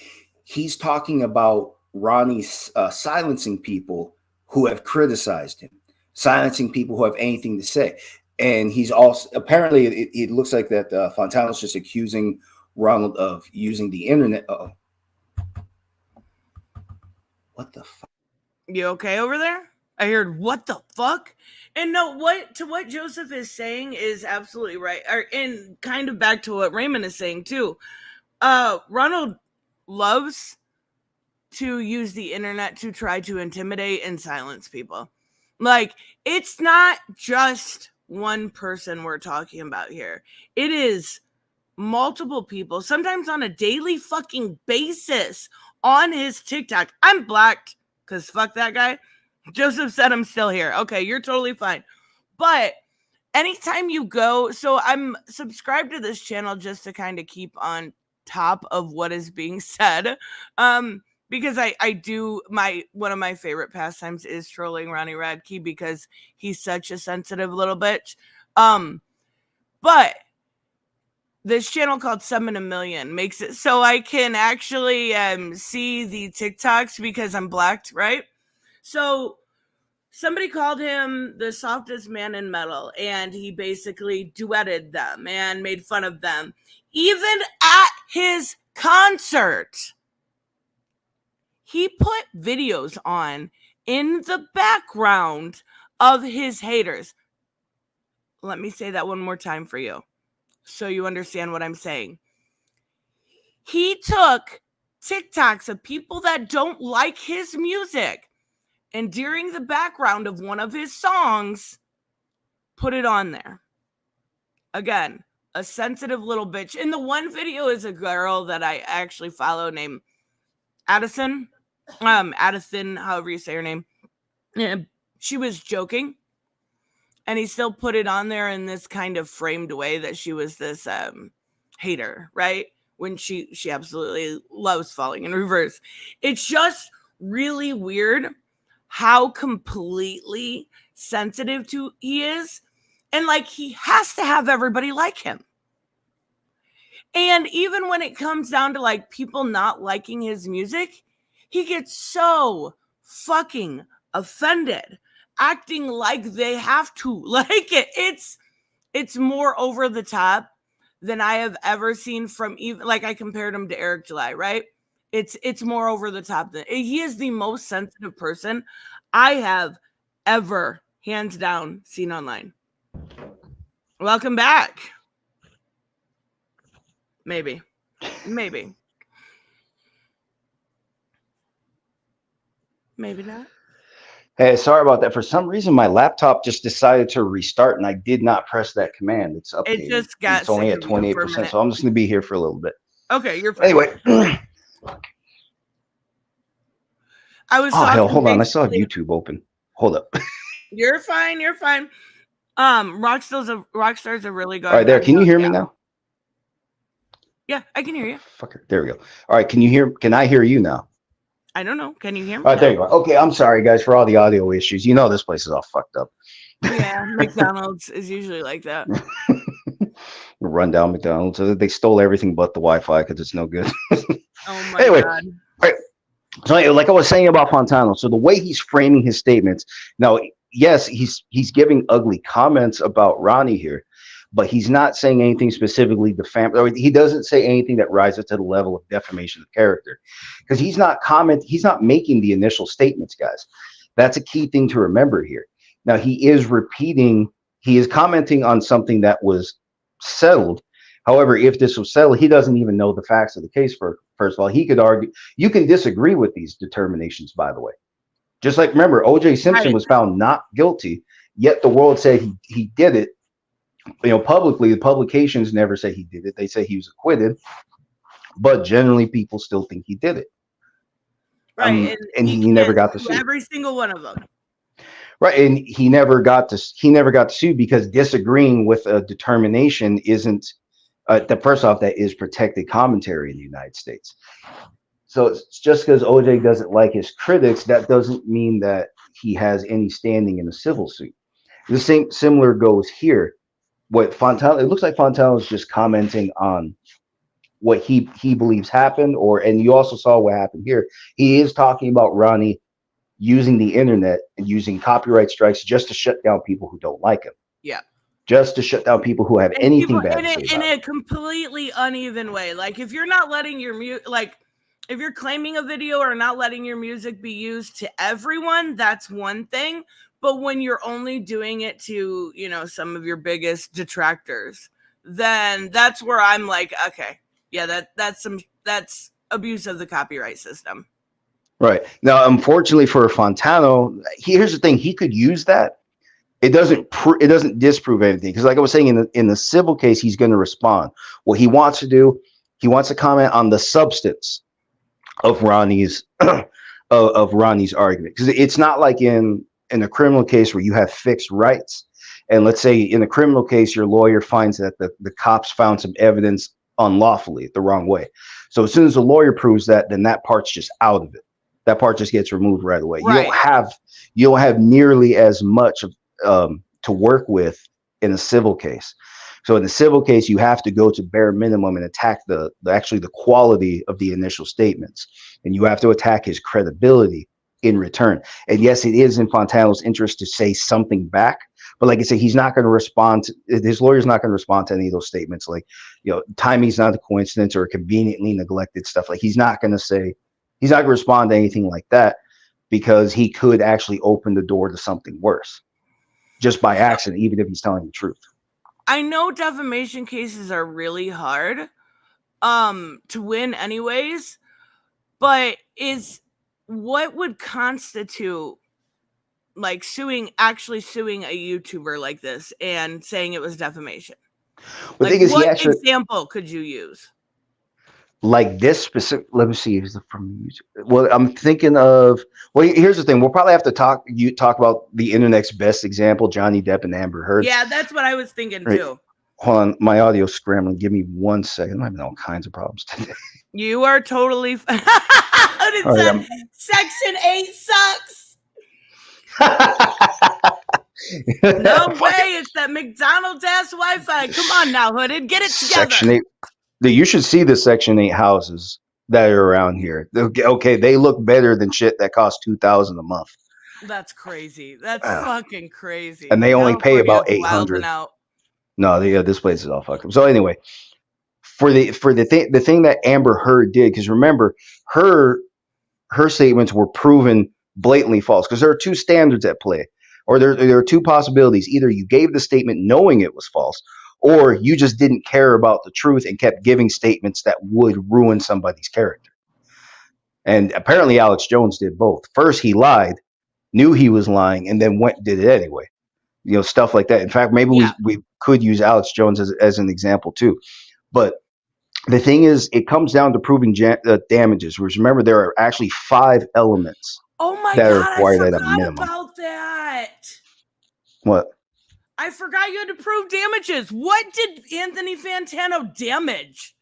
Speaker 2: He's talking about Ronnie silencing people who have criticized him, silencing people who have anything to say. And he's also, apparently, it looks like that Fantano's just accusing Ronald of using the internet. Uh-oh. What the fuck?
Speaker 1: You okay over there? I heard what the fuck? And no, what Joseph is saying is absolutely right. And kind of back to what Raymond is saying too. Ronald loves to use the internet to try to intimidate and silence people. Like, it's not just one person we're talking about here. It is multiple people, sometimes on a daily fucking basis on his TikTok. I'm blacked because fuck that guy. Joseph said I'm still here. Okay, you're totally fine. But anytime you go, so I'm subscribed to this channel just to kind of keep on top of what is being said. Because I do, one of my favorite pastimes is trolling Ronnie Radke because he's such a sensitive little bitch. But this channel called Summon a Million makes it so I can actually see the TikToks because I'm blacked, right? So somebody called him the softest man in metal, and he basically duetted them and made fun of them. Even at his concert, he put videos on in the background of his haters. Let me say that one more time for you so you understand what I'm saying. He took TikToks of people that don't like his music, and during the background of one of his songs, put it on there. Again, a sensitive little bitch. And the one video is a girl that I actually follow named Addison. Addison, however you say her name. And she was joking. And he still put it on there in this kind of framed way that she was this hater, right? When she absolutely loves falling in reverse. It's just really weird how completely sensitive he is. And like, he has to have everybody like him. And even when it comes down to like people not liking his music, he gets so fucking offended, acting like they have to like it. It's more over the top than I have ever seen from, even like, I compared him to Eric July, right? It's more over the top. He is the most sensitive person I have ever, hands down, seen online. Welcome back. Maybe. Maybe not.
Speaker 2: Hey, sorry about that. For some reason, my laptop just decided to restart, and I did not press that command. It's updated.
Speaker 1: It just got
Speaker 2: it's only at 28%, so I'm just going to be here for a little bit.
Speaker 1: Okay, you're fine.
Speaker 2: Anyway.
Speaker 1: I was
Speaker 2: hold on. I still have YouTube open. Hold up.
Speaker 1: You're fine. Rockstar's a really good.
Speaker 2: All right, there. Can you hear me now?
Speaker 1: Yeah, I can hear you.
Speaker 2: Fucker. There we go. All right. Can I hear you now?
Speaker 1: I don't know. Can you hear me?
Speaker 2: All right, there you go. Okay, I'm sorry, guys, for all the audio issues. You know this place is all fucked up.
Speaker 1: Yeah, McDonald's is usually like that.
Speaker 2: Run down McDonald's. They stole everything but the Wi-Fi because it's no good.
Speaker 1: Oh my
Speaker 2: God.
Speaker 1: All
Speaker 2: So like I was saying about Fantano, so the way he's framing his statements now, yes, he's giving ugly comments about Ronnie here, but he's not saying anything specifically or he doesn't say anything that rises to the level of defamation of character, because he's not making the initial statements, guys. That's a key thing to remember here. Now he is commenting on something that was settled. However, if this was settled, he doesn't even know the facts of the case. First of all, he could argue. You can disagree with these determinations, by the way. Just like, remember, O.J. Simpson was found not guilty, yet the world said he did it. Publicly, the publications never say he did it. They say he was acquitted, but generally people still think he did it.
Speaker 1: Right,
Speaker 2: and he never got to sue
Speaker 1: every single one of them.
Speaker 2: Right, and he never got to sue because disagreeing with a determination isn't. First off, that is protected commentary in the United States. So it's just because OJ doesn't like his critics, that doesn't mean that he has any standing in a civil suit. The same similar goes here. What Fantano, it looks like Fantano is just commenting on what he believes happened, and you also saw what happened here. He is talking about Ronnie using the internet and using copyright strikes just to shut down people who don't like him.
Speaker 1: Yeah.
Speaker 2: Just to shut down people who have anything bad to say
Speaker 1: in a completely uneven way. Like if you're not letting your if you're claiming a video or not letting your music be used to everyone, that's one thing. But when you're only doing it to, some of your biggest detractors, then that's where I'm like, okay, yeah, that's abuse of the copyright system.
Speaker 2: Right. Now, unfortunately for Fantano, here's the thing: he could use that. It doesn't disprove anything, because like I was saying, in the civil case, he's going to respond. What he wants to do, he wants to comment on the substance of Ronnie's of Ronnie's argument, because it's not like in a criminal case where you have fixed rights. And let's say in a criminal case, your lawyer finds that the cops found some evidence unlawfully, the wrong way. So as soon as the lawyer proves that, then that part's just out of it. That part just gets removed right away. Right. You don't have nearly as much of to work with in a civil case. So in the civil case, you have to go to bare minimum and attack the quality of the initial statements, and you have to attack his credibility in return. And yes, it is in Fantano's interest to say something back, but like I said, he's not going to respond. His lawyer's not going to respond to any of those statements, like timing's not a coincidence or conveniently neglected stuff. Like he's not going to respond to anything like that, because he could actually open the door to something worse just by accident, even if he's telling the truth.
Speaker 1: I know defamation cases are really hard to win anyways, but what would constitute like actually suing a YouTuber like this and saying it was defamation?
Speaker 2: What
Speaker 1: example could you use?
Speaker 2: Like this specific, let me see. Is it from YouTube? Well, I'm thinking of. Well, here's the thing. We'll probably have to talk about the internet's best example, Johnny Depp and Amber Heard.
Speaker 1: Yeah, that's what I was thinking too.
Speaker 2: Hold on, my audio's scrambling. Give me 1 second. I'm having all kinds of problems today.
Speaker 1: You are totally. Section 8 sucks. No way! It's that McDonald's ass Wi-Fi. Come on now, Hooded, get it together.
Speaker 2: Section 8. You should see the Section 8 houses that are around here. Okay, they look better than shit that costs $2,000 a month.
Speaker 1: That's crazy. That's fucking crazy.
Speaker 2: And they only pay about $800. No, this place is all fucked up. So anyway, for the thing that Amber Heard did, because remember, her statements were proven blatantly false, because there are two standards at play, or there are two possibilities. Either you gave the statement knowing it was false, or you just didn't care about the truth and kept giving statements that would ruin somebody's character. And apparently Alex Jones did both. First, he lied, knew he was lying, and then did it anyway. Stuff like that. In fact, maybe we could use Alex Jones as an example too. But the thing is, it comes down to proving damages, which, remember, there are actually 5 elements that are required at a minimum.
Speaker 1: About that.
Speaker 2: What?
Speaker 1: I forgot you had to prove damages. What did Anthony Fantano damage?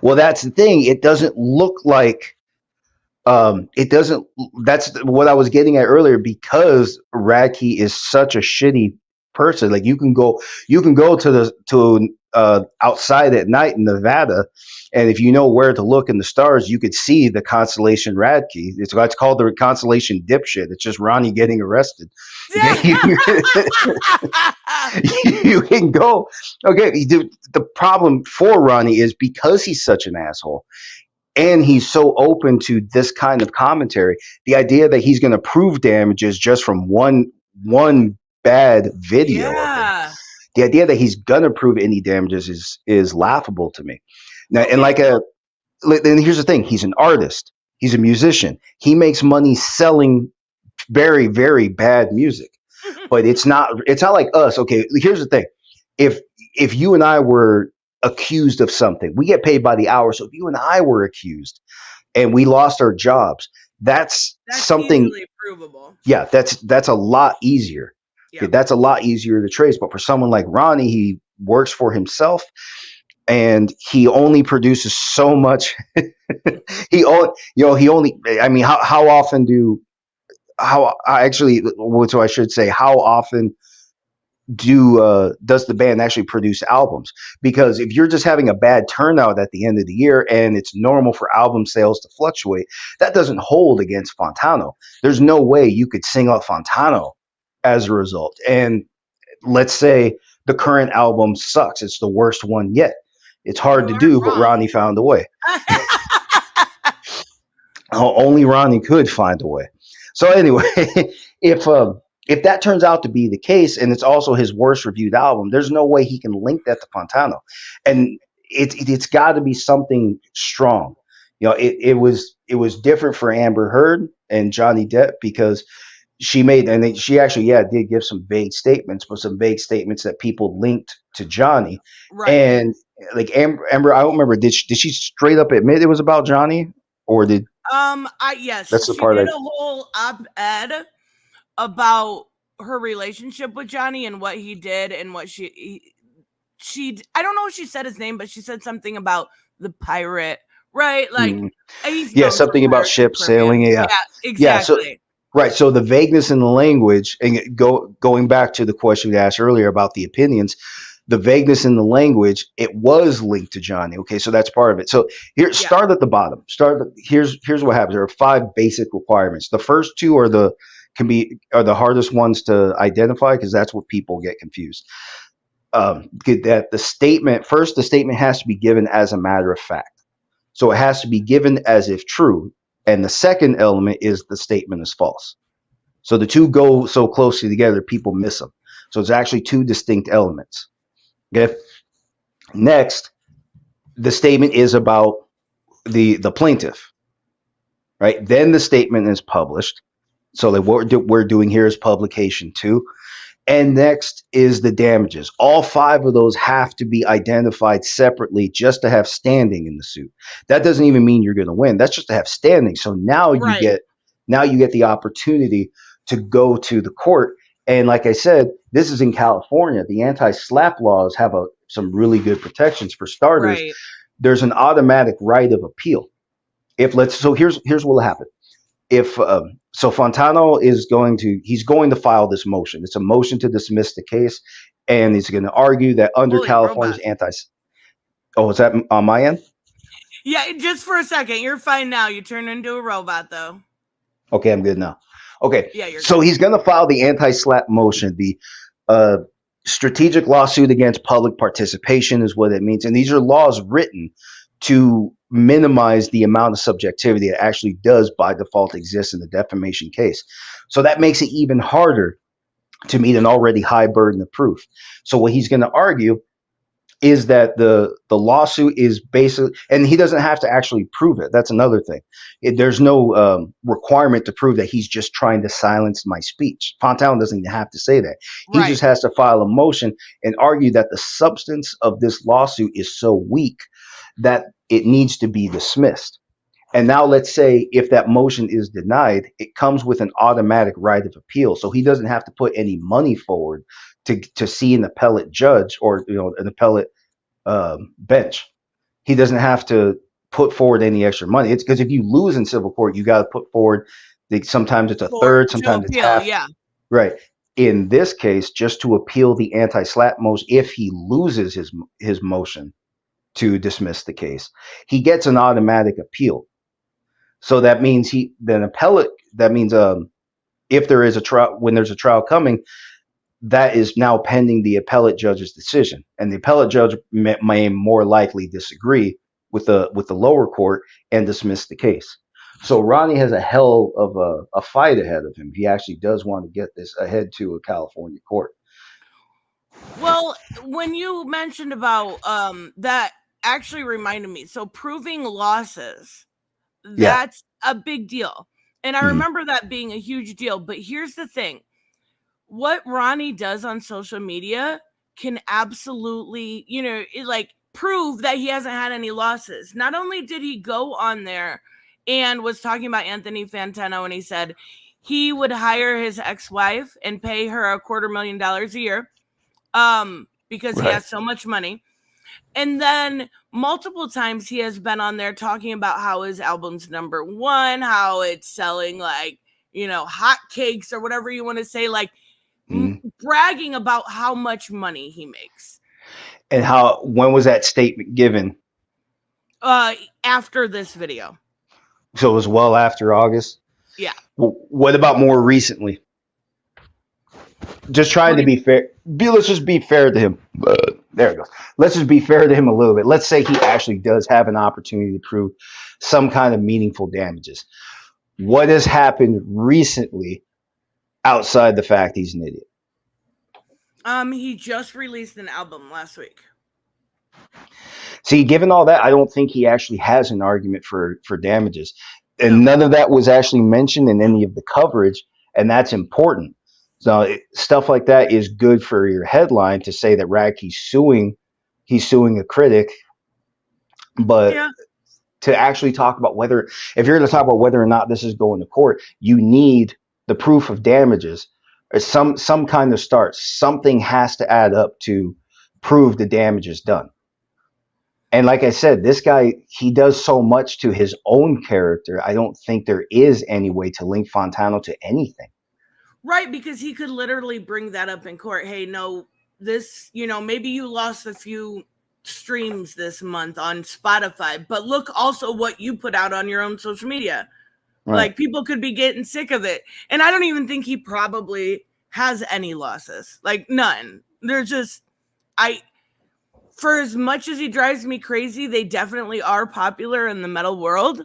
Speaker 2: Well, that's the thing. It doesn't look like that's what I was getting at earlier, because Radke is such a shitty person. Like you can go to outside at night in Nevada, and if you know where to look in the stars, you could see the constellation Radke. It's called the constellation dipshit. It's just Ronnie getting arrested. Okay? You can go. Okay, the problem for Ronnie is because he's such an asshole. And he's so open to this kind of commentary. The idea that he's going to prove damages just from one bad video.
Speaker 1: Yeah.
Speaker 2: The idea that he's going to prove any damages is laughable to me. Now,
Speaker 1: Okay.
Speaker 2: and here's the thing: he's an artist. He's a musician. He makes money selling very, very bad music. But it's not like us. Okay, here's the thing: if you and I were accused of something, we get paid by the hour. So if you and I were accused and we lost our jobs, that's something
Speaker 1: easily provable.
Speaker 2: Yeah, that's a lot easier.
Speaker 1: Yeah.
Speaker 2: That's a lot easier to trace. But for someone like Ronnie, he works for himself and he only produces so much. he only I mean, how often how often does the band actually produce albums? Because if you're just having a bad turnout at the end of the year and it's normal for album sales to fluctuate, that doesn't hold against Fantano. There's no way you could single out Fantano as a result. And let's say the current album sucks. It's the worst one yet. It's hard to do, but Ronnie found a way. Only Ronnie could find a way. So anyway, if that turns out to be the case, and it's also his worst reviewed album, there's no way he can link that to Fantano, and it's got to be something strong. It was different for Amber Heard and Johnny Depp because she actually did give some vague statements, but some vague statements that people linked to Johnny.
Speaker 1: Right.
Speaker 2: And like Amber, I don't remember. Did she straight up admit it was about Johnny, or did?
Speaker 1: Yes,
Speaker 2: that's the
Speaker 1: she
Speaker 2: part
Speaker 1: did a whole op-ed about her relationship with Johnny and what he did and what she I don't know if she said his name, but she said something about the pirate, right? Like
Speaker 2: something about ship sailing. Yeah,
Speaker 1: exactly.
Speaker 2: So the vagueness in the language, and going back to the question we asked earlier about the opinions, the vagueness in the language, it was linked to Johnny. Okay, so that's part of it. So start at the bottom. Here's what happens. There are 5 basic requirements. The first 2 are the hardest ones to identify because that's what people get confused. That the statement has to be given as a matter of fact. So it has to be given as if true. And the second element is the statement is false. So the two go so closely together, people miss them. So it's actually 2 distinct elements. Okay. Next, the statement is about the plaintiff, right? Then the statement is published. So what we're doing here is publication 2. And next is the damages. All 5 of those have to be identified separately just to have standing in the suit. That doesn't even mean you're going to win. That's just to have standing. So now you get the opportunity to go to the court. And like I said, this is in California. The anti-SLAPP laws have some really good protections. For starters, there's an automatic right of appeal. Here's what will happen. If Fantano is going to file this motion. It's a motion to dismiss the case, and he's going to argue that under California's is that on my end?
Speaker 1: Yeah, just for a second. You're fine now. You turned into a robot though.
Speaker 2: Okay, I'm good now. Okay.
Speaker 1: Yeah, you're
Speaker 2: so
Speaker 1: good.
Speaker 2: He's going to file the anti-SLAPP motion. The strategic lawsuit against public participation is what it means, and these are laws written to minimize the amount of subjectivity that actually does by default exist in the defamation case. So that makes it even harder to meet an already high burden of proof. So what he's going to argue is that the lawsuit is basically, and he doesn't have to actually prove it. That's another thing. There's no requirement to prove that he's just trying to silence my speech. Fantano doesn't even have to say that. He just has to file a motion and argue that the substance of this lawsuit is so weak that it needs to be dismissed. And now let's say if that motion is denied, it comes with an automatic right of appeal. So he doesn't have to put any money forward to see an appellate judge or an appellate bench. He doesn't have to put forward any extra money. It's because if you lose in civil court, you got to put forward sometimes it's a third, sometimes it's half.
Speaker 1: Yeah.
Speaker 2: Right. in this case, just to appeal the anti-SLAPP motion, if he loses his motion to dismiss the case, he gets an automatic appeal. So that means if there is a trial, when there's a trial coming, that is now pending the appellate judge's decision, and the appellate judge may more likely disagree with the lower court and dismiss the case. So Ronnie has a hell of a fight ahead of him. He actually does want to get this ahead to a California court.
Speaker 1: Well, when you mentioned about that, actually reminded me. So proving losses, that's a big deal. And I remember that being a huge deal. But here's the thing. What Ronnie does on social media can absolutely, prove that he hasn't had any losses. Not only did he go on there and was talking about Anthony Fantano, and he said he would hire his ex-wife and pay her $250,000 a year because he has so much money. And then multiple times he has been on there talking about how his album's #1, how it's selling like, hotcakes or whatever you want to say, like bragging about how much money he makes.
Speaker 2: And when was that statement given?
Speaker 1: After this video.
Speaker 2: So it was well after August?
Speaker 1: Yeah.
Speaker 2: Well, what about more recently? Just trying to be fair. Let's just be fair to him. There it goes. Let's just be fair to him a little bit. Let's say he actually does have an opportunity to prove some kind of meaningful damages. What has happened recently outside the fact he's an idiot?
Speaker 1: He just released an album last week.
Speaker 2: See, given all that, I don't think he actually has an argument for damages. And none of that was actually mentioned in any of the coverage, and that's important. So stuff like that is good for your headline to say that Radke's suing a critic, but to actually talk about if you're going to talk about whether or not this is going to court, you need the proof of damages or some kind of start. Something has to add up to prove the damage is done. And like I said, this guy, he does so much to his own character. I don't think there is any way to link Fantano to anything.
Speaker 1: Right, because he could literally bring that up in court. Hey, no, this, maybe you lost a few streams this month on Spotify, but look also what you put out on your own social media. Right. Like, people could be getting sick of it. And I don't even think he probably has any losses. Like, none. They're just, for as much as he drives me crazy, they definitely are popular in the metal world.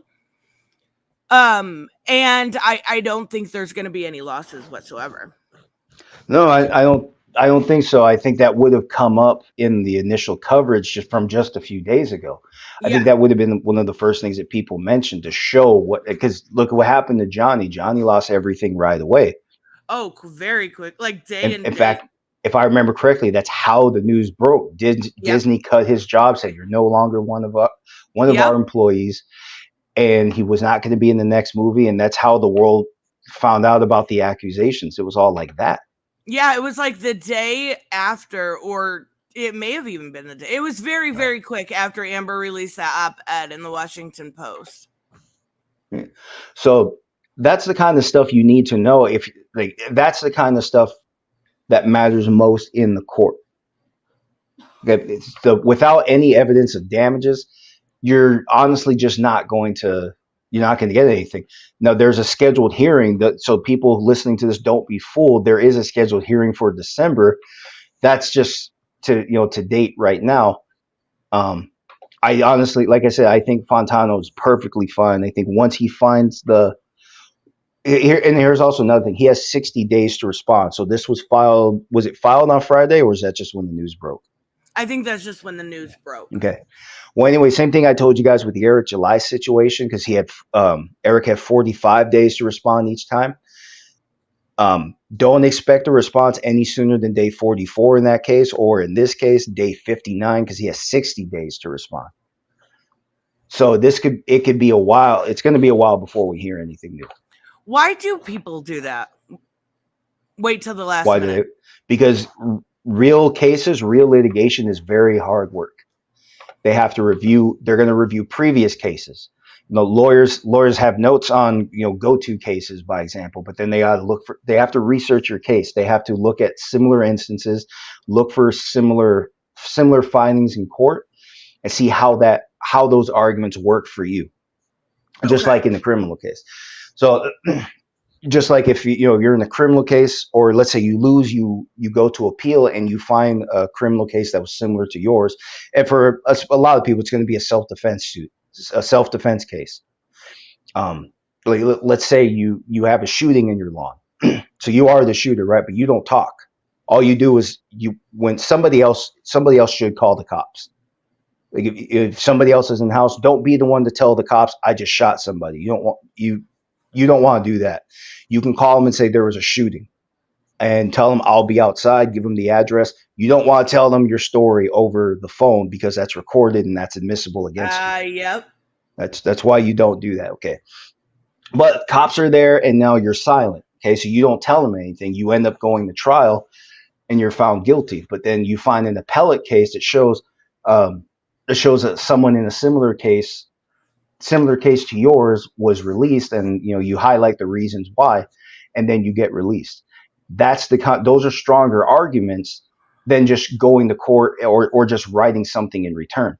Speaker 1: And I don't think there's going to be any losses whatsoever.
Speaker 2: No, I don't think so. I think that would have come up in the initial coverage just a few days ago. I think that would have been one of the first things that people mentioned to show because look at what happened to Johnny. Johnny lost everything right away. Oh, very quick, like day and day. In fact, if I remember correctly, that's how the news broke. Disney cut his job, said you're no longer one of our employees, and he was not going to be in the next movie. And that's how the world found out about the accusations. It was all like that. Yeah, it was like the day after, or it may have even been the day. It was very, very quick after Amber released that op-ed in the Washington Post. So that's the kind of stuff you need to know. That's the kind of stuff that matters most in the court. Without any evidence of damages, you're honestly just not going to get anything. Now, there's a scheduled hearing so people listening to this don't be fooled. There is a scheduled hearing for December. That's just to date right now. I honestly, like I said, I think Fantano is perfectly fine. I think once he finds here's also another thing. He has 60 days to respond. So this was filed. Was it filed on Friday, or was that just when the news broke? I think that's just when the news broke. Okay. Well, anyway, same thing I told you guys with the Eric July situation, because Eric had 45 days to respond each time. Don't expect a response any sooner than day 44 in that case, or in this case, day 59, because he has 60 days to respond. So it could be a while. It's going to be a while before we hear anything new. Why do people do that? Wait till the last minute. Because real cases, real litigation is very hard work. They have to they're going to review previous cases. lawyers have notes on, go-to cases, by example, but then they have to research your case. They have to look at similar instances, look for similar findings in court, and see how those arguments work for you. Just like in the criminal case. So just like if you're in a criminal case, or let's say you lose, you go to appeal and you find a criminal case that was similar to yours. And for a lot of people, it's going to be a self-defense suit, a self-defense case. Let's say you have a shooting in your lawn. So you are the shooter, right? But you don't talk. All you do is when somebody else should call the cops. Like if somebody else is in the house, don't be the one to tell the cops, I just shot somebody. You don't want to do that. You can call them and say there was a shooting, and tell them I'll be outside, give them the address. You don't want to tell them your story over the phone because that's recorded and that's admissible against you.
Speaker 1: Yep.
Speaker 2: That's why you don't do that. Okay. But cops are there and now you're silent. Okay. So you don't tell them anything. You end up going to trial and you're found guilty. But then you find an appellate case that shows that someone in a similar case to yours was released, and you highlight the reasons why, and then you get released. Those are stronger arguments than just going to court or just writing something in return,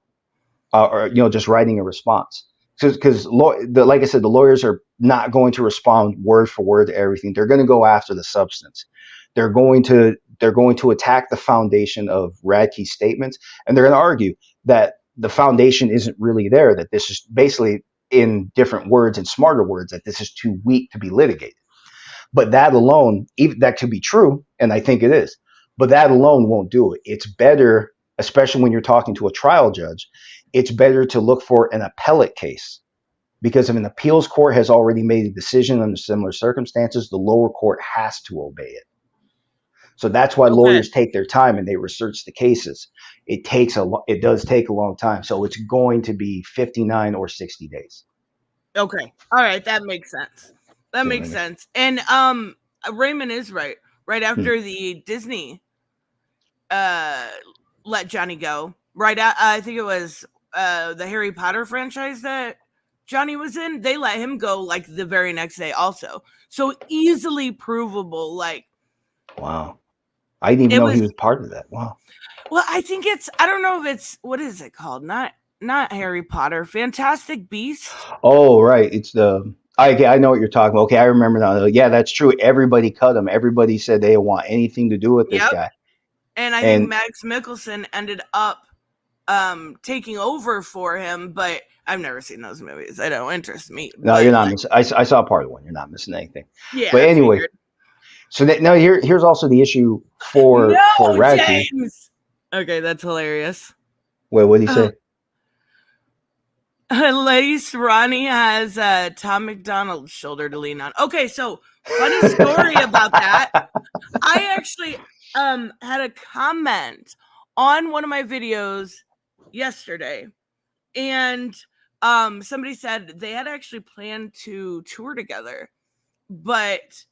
Speaker 2: or just writing a response. Because like I said, the lawyers are not going to respond word for word to everything. They're going to go after the substance. They're going to attack the foundation of Radke's statements, and they're going to argue that the foundation isn't really there, that this is basically, in different words and smarter words, that this is too weak to be litigated. But that alone, even that could be true, and I think it is, but that alone won't do it. It's better, especially when you're talking to a trial judge, it's better to look for an appellate case, because if an appeals court has already made a decision under similar circumstances, the lower court has to obey it. So that's why lawyers take their time and they research the cases. It does take a long time. So it's going to be 59 or 60 days.
Speaker 1: Okay. All right. That makes sense. Makes sense. And Raymond is right. Right after the Disney let Johnny go, right at, I think it was the Harry Potter franchise that Johnny was in, they let him go like the very next day also. So easily provable, like.
Speaker 2: Wow. I didn't even know he was part of that. Wow.
Speaker 1: Well, I think I don't know if it's, what is it called? Not Harry Potter, Fantastic Beasts.
Speaker 2: Oh, right. It's I know what you're talking about. Okay, I remember now. Yeah, that's true. Everybody cut him. Everybody said they didn't want anything to do with this guy.
Speaker 1: And I think Max Mikkelsen ended up taking over for him, but I've never seen those movies. They don't interest me.
Speaker 2: No, you're not missing. I saw part of one. You're not missing anything.
Speaker 1: Yeah.
Speaker 2: But anyway. So now here's also the issue for Radke.
Speaker 1: James! Okay, that's hilarious.
Speaker 2: Wait, what did he say?
Speaker 1: At least Ronnie has Tom McDonald's shoulder to lean on. Okay, so funny story about that. I actually had a comment on one of my videos yesterday, and somebody said they had actually planned to tour together, but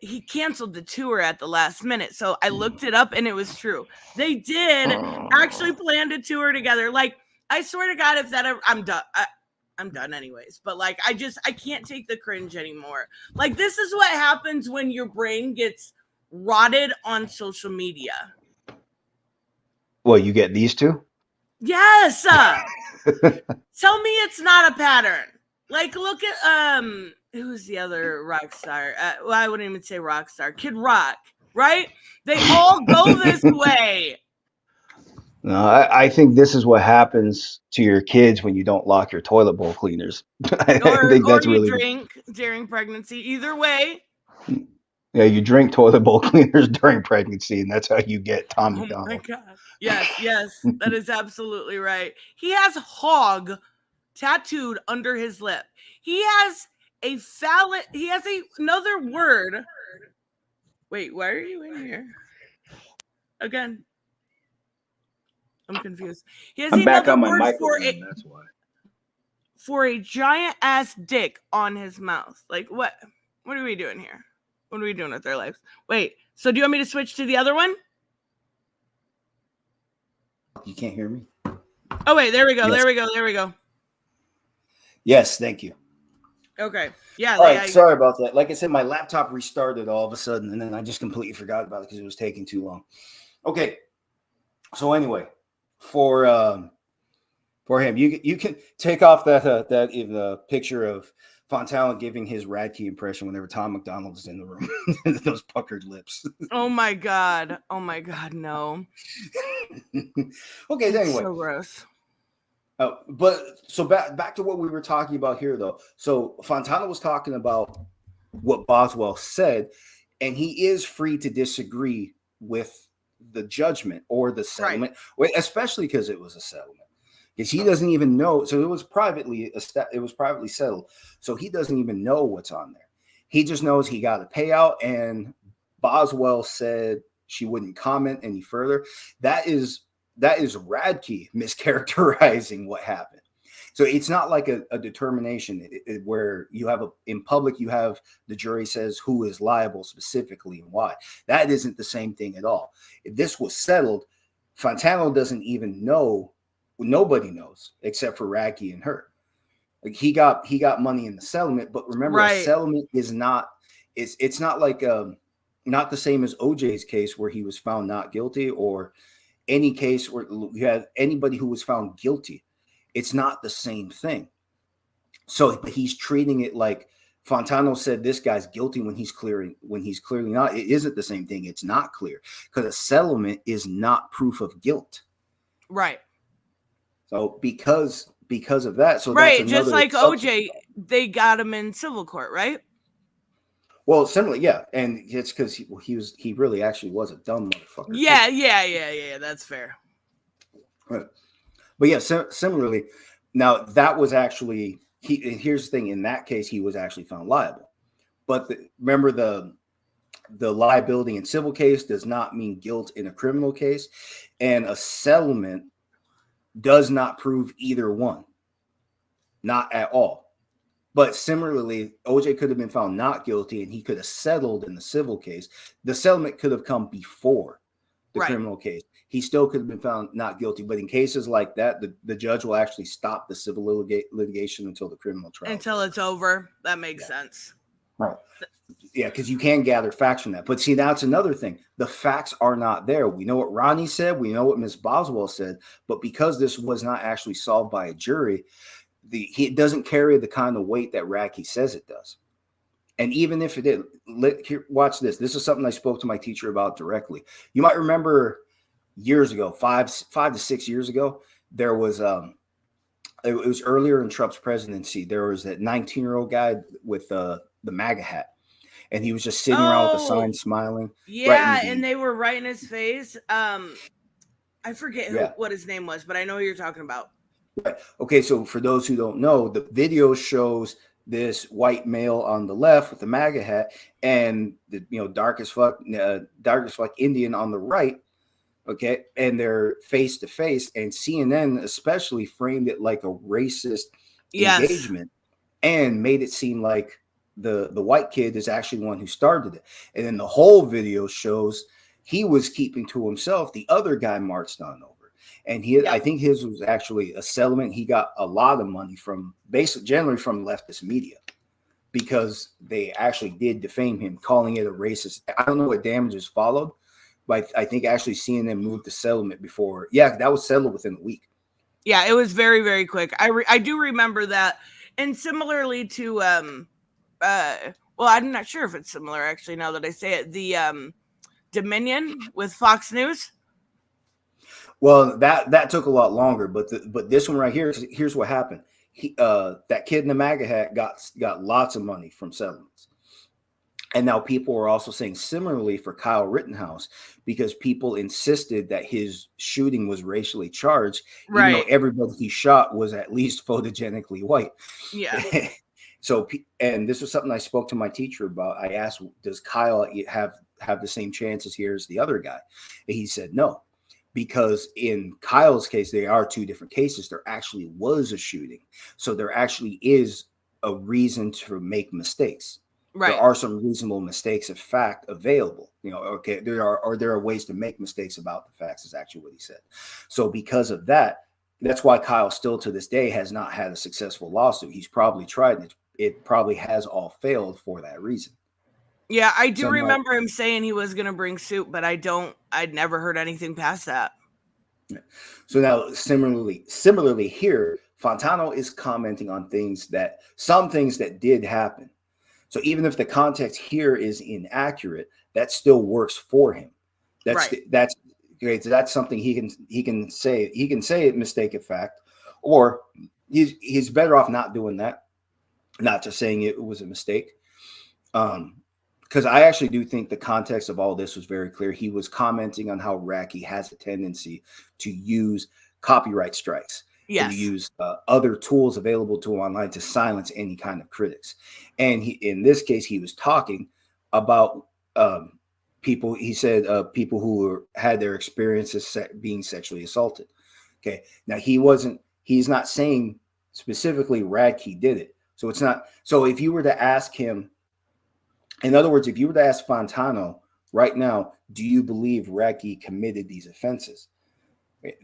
Speaker 1: he canceled the tour at the last minute. So I looked it up and it was true. They did actually plan to tour together. Like, I swear to God, if that ever, I'm done. I'm done anyways. But like, I can't take the cringe anymore. Like, this is what happens when your brain gets rotted on social media.
Speaker 2: Well, you get these two?
Speaker 1: Yes. Tell me it's not a pattern. Like, look at who's the other rock star? Well, I wouldn't even say rock star. Kid Rock, right? They all go this way.
Speaker 2: No, I think this is what happens to your kids when you don't lock your toilet bowl cleaners. I think that's really
Speaker 1: drink during pregnancy. Either way.
Speaker 2: Yeah, you drink toilet bowl cleaners during pregnancy, and that's how you get Tom McDonald.
Speaker 1: Oh my God. Yes, that is absolutely right. He has hog tattooed under his lip. He has a phallus. He has another word. Wait, why are you in here? Again. I'm confused. He has another word for a giant ass dick on his mouth. Like, what? What are we doing here? What are we doing with our lives? Wait, so do you want me to switch to the other one?
Speaker 2: You can't hear me?
Speaker 1: Oh, wait, there we go.
Speaker 2: Yes.
Speaker 1: There we go.
Speaker 2: Yes, thank you.
Speaker 1: Okay. Yeah.
Speaker 2: All right, sorry about that. Like I said, my laptop restarted all of a sudden, and then I just completely forgot about it because it was taking too long. Okay, so anyway, for him, you can take off that even the picture of Fantano giving his Radke impression whenever Tom McDonald's in the room, those puckered lips.
Speaker 1: Oh my god. Oh my god. No.
Speaker 2: Okay,
Speaker 1: It's
Speaker 2: anyway.
Speaker 1: so gross.
Speaker 2: But so back to what we were talking about here, though. So Fantano was talking about what Boswell said, and he is free to disagree with the judgment or the settlement, especially because it was a settlement. Because he doesn't even know. So it was privately settled. So he doesn't even know what's on there. He just knows he got a payout, and Boswell said she wouldn't comment any further. That is Radke mischaracterizing what happened. So it's not like a determination where you have in public, you have the jury says who is liable specifically and why. That isn't the same thing at all. If this was settled, Fantano doesn't even know. Nobody knows except for Radke and her. Like he got money in the settlement, but remember, a settlement is not. It's not like not the same as OJ's case where he was found not guilty, or any case where you had anybody who was found guilty. It's not the same thing. So he's treating it like Fantano said this guy's guilty when he's clearly not. It isn't the same thing. It's not clear because a settlement is not proof of guilt.
Speaker 1: Right.
Speaker 2: So because of that, so
Speaker 1: right,
Speaker 2: that's
Speaker 1: just like OJ, they got him in civil court, right?
Speaker 2: Well, similarly, yeah, and it's because he really actually was a dumb motherfucker.
Speaker 1: Yeah. That's fair.
Speaker 2: Right. But yeah, similarly, now that was actually here's the thing. In that case, he was actually found liable. But remember, the liability in civil case does not mean guilt in a criminal case, and a settlement does not prove either one, not at all. But similarly, OJ could have been found not guilty, and he could have settled in the civil case. The settlement could have come before the criminal case. He still could have been found not guilty. But in cases like that, the judge will actually stop the civil litigation until the criminal trial.
Speaker 1: Until it's over. That makes sense.
Speaker 2: Right. Yeah, because you can gather facts from that. But see, that's another thing. The facts are not there. We know what Ronnie said. We know what Ms. Boswell said. But because this was not actually solved by a jury, it doesn't carry the kind of weight that Radke says it does. And even if it did, watch this. This is something I spoke to my teacher about directly. You might remember years ago, 5 to 6 years ago, there was it was earlier in Trump's presidency. There was that 19-year-old guy with the MAGA hat, and he was just sitting around with a sign, smiling.
Speaker 1: Yeah, and they were right in his face. I forget what his name was, but I know who you're talking about.
Speaker 2: Right. Okay, so for those who don't know, the video shows this white male on the left with the MAGA hat, and the dark as fuck Indian on the right. Okay, and they're face to face, and CNN especially framed it like a racist engagement, and made it seem like the white kid is actually one who started it. And then the whole video shows he was keeping to himself. The other guy marched on over. And I think his was actually a settlement. He got a lot of money from generally from leftist media, because they actually did defame him, calling it a racist. I don't know what damages followed, but I think actually CNN moved the settlement before. Yeah, that was settled within a week.
Speaker 1: Yeah, it was very, very quick. I do remember that. And similarly to well, I'm not sure if it's similar actually now that I say it. The Dominion with Fox News.
Speaker 2: Well, that took a lot longer, but this one right here, here's what happened. That kid in the MAGA hat got lots of money from settlements. And now people are also saying similarly for Kyle Rittenhouse, because people insisted that his shooting was racially charged, even though everybody he shot was at least photogenically white.
Speaker 1: Yeah.
Speaker 2: So, and this was something I spoke to my teacher about. I asked, does Kyle have the same chances here as the other guy? And he said no. Because in Kyle's case, they are two different cases. There actually was a shooting. So there actually is a reason to make mistakes. Right. There are some reasonable mistakes of fact available. Okay, there are ways to make mistakes about the facts, is actually what he said. So because of that, That's why Kyle still to this day has not had a successful lawsuit. He's probably tried, and it probably has all failed for that reason.
Speaker 1: Yeah, I do
Speaker 2: So,
Speaker 1: remember him saying he was going to bring suit, but I'd never heard anything past that.
Speaker 2: So now similarly here, Fantano is commenting on some things that did happen. So even if the context here is inaccurate, that still works for him. That's great. So that's something he can say. He can say it mistake of fact, or he's better off not doing that, not just saying it was a mistake. Because I actually do think the context of all this was very clear. He was commenting on how Radke has a tendency to use copyright strikes.
Speaker 1: Yes.
Speaker 2: To use other tools available to him online to silence any kind of critics. And in this case, he was talking about people. He said people who had their experiences being sexually assaulted. Okay. Now he's not saying specifically Radke did it. So it's not. So if you were to ask him, in other words, if you were to ask Fantano right now, do you believe Radke committed these offenses?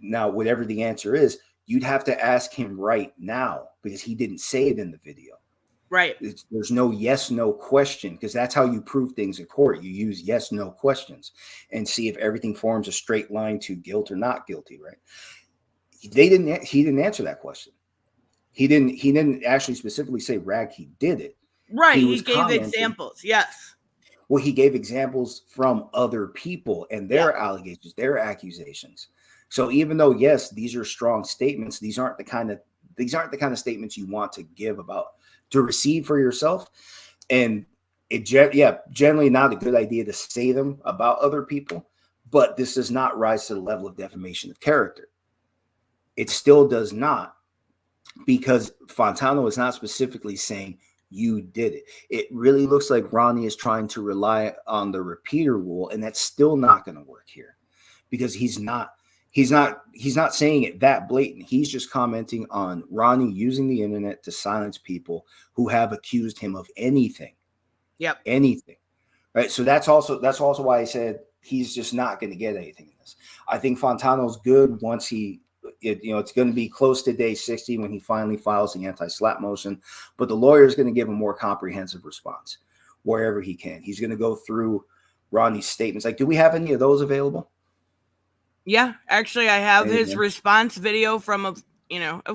Speaker 2: Now, whatever the answer is, you'd have to ask him right now because he didn't say it in the video.
Speaker 1: Right.
Speaker 2: There's no yes, no question, because that's how you prove things in court. You use yes, no questions and see if everything forms a straight line to guilt or not guilty, right? He didn't answer that question. He didn't actually specifically say Radke did it.
Speaker 1: Right. He gave examples. Yes.
Speaker 2: Well, he gave examples from other people and their allegations, their accusations. So even though, yes, these are strong statements, these aren't the kind of statements you want to give to receive for yourself. And generally not a good idea to say them about other people, but this does not rise to the level of defamation of character. It still does not, because Fantano is not specifically saying you did it. It really looks like Ronnie is trying to rely on the repeater rule, and that's still not going to work here because he's not saying it that blatant. He's just commenting on Ronnie using the internet to silence people who have accused him of anything.
Speaker 1: Yep.
Speaker 2: Anything. Right. So that's also why I said he's just not going to get anything in this. I think Fantano's good once it's going to be close to day 60 when he finally files the anti-SLAPP motion, but the lawyer is going to give a more comprehensive response wherever he can. He's going to go through Ronnie's statements. Like, do we have any of those available?
Speaker 1: Yeah, actually, I have his response video from of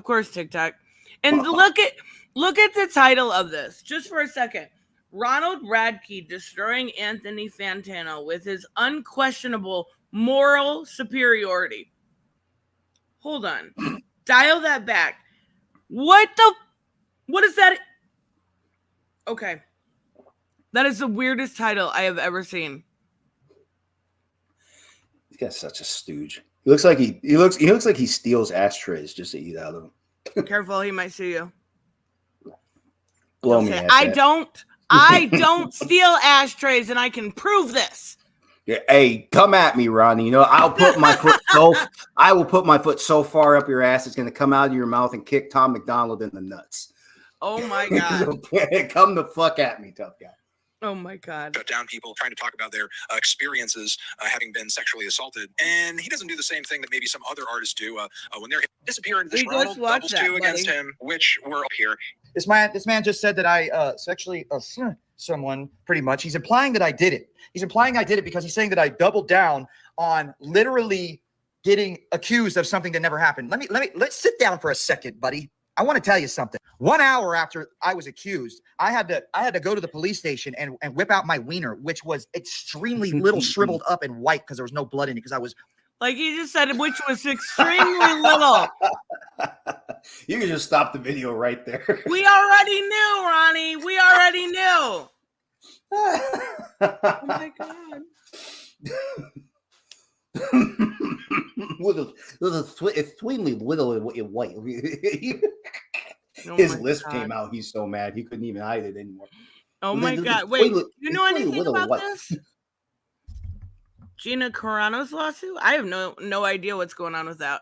Speaker 1: course, TikTok. And look at the title of this just for a second. Ronald Radke destroying Anthony Fantano with his unquestionable moral superiority. Hold on. Dial that back. What is that? Okay. That is the weirdest title I have ever seen.
Speaker 2: He's got such a stooge. He looks like he steals ashtrays just to eat out of them.
Speaker 1: Careful, he might sue you.
Speaker 2: Blow me.
Speaker 1: I don't steal ashtrays, and I can prove this.
Speaker 2: Yeah, hey, come at me, Ronnie. I will put my foot so far up your ass it's going to come out of your mouth and kick Tom McDonald in the nuts.
Speaker 1: Oh my God!
Speaker 2: Come the fuck at me, tough guy.
Speaker 1: Oh my God.
Speaker 5: Shut down people trying to talk about their experiences having been sexually assaulted. And he doesn't do the same thing that maybe some other artists do when they're disappearing. This Ronald doubles two against him, which were up here.
Speaker 4: This man just said that I sexually assaulted someone, pretty much. He's implying that I did it. He's implying I did it because he's saying that I doubled down on literally getting accused of something that never happened. Let's sit down for a second, buddy. I want to tell you something. 1 hour after I was accused, I had to go to the police station and whip out my wiener, which was extremely little, shriveled up and white because there was no blood in it because I was.
Speaker 1: Like he just said, which was extremely little.
Speaker 2: You can just stop the video right there.
Speaker 1: We already knew, Ronnie. We already knew. Oh my God.
Speaker 2: It's extremely little and white. His lisp came out. He's so mad he couldn't even hide it anymore.
Speaker 1: Oh my God! Wait, you know anything about this? Gina Carano's lawsuit? I have no idea what's going on with that.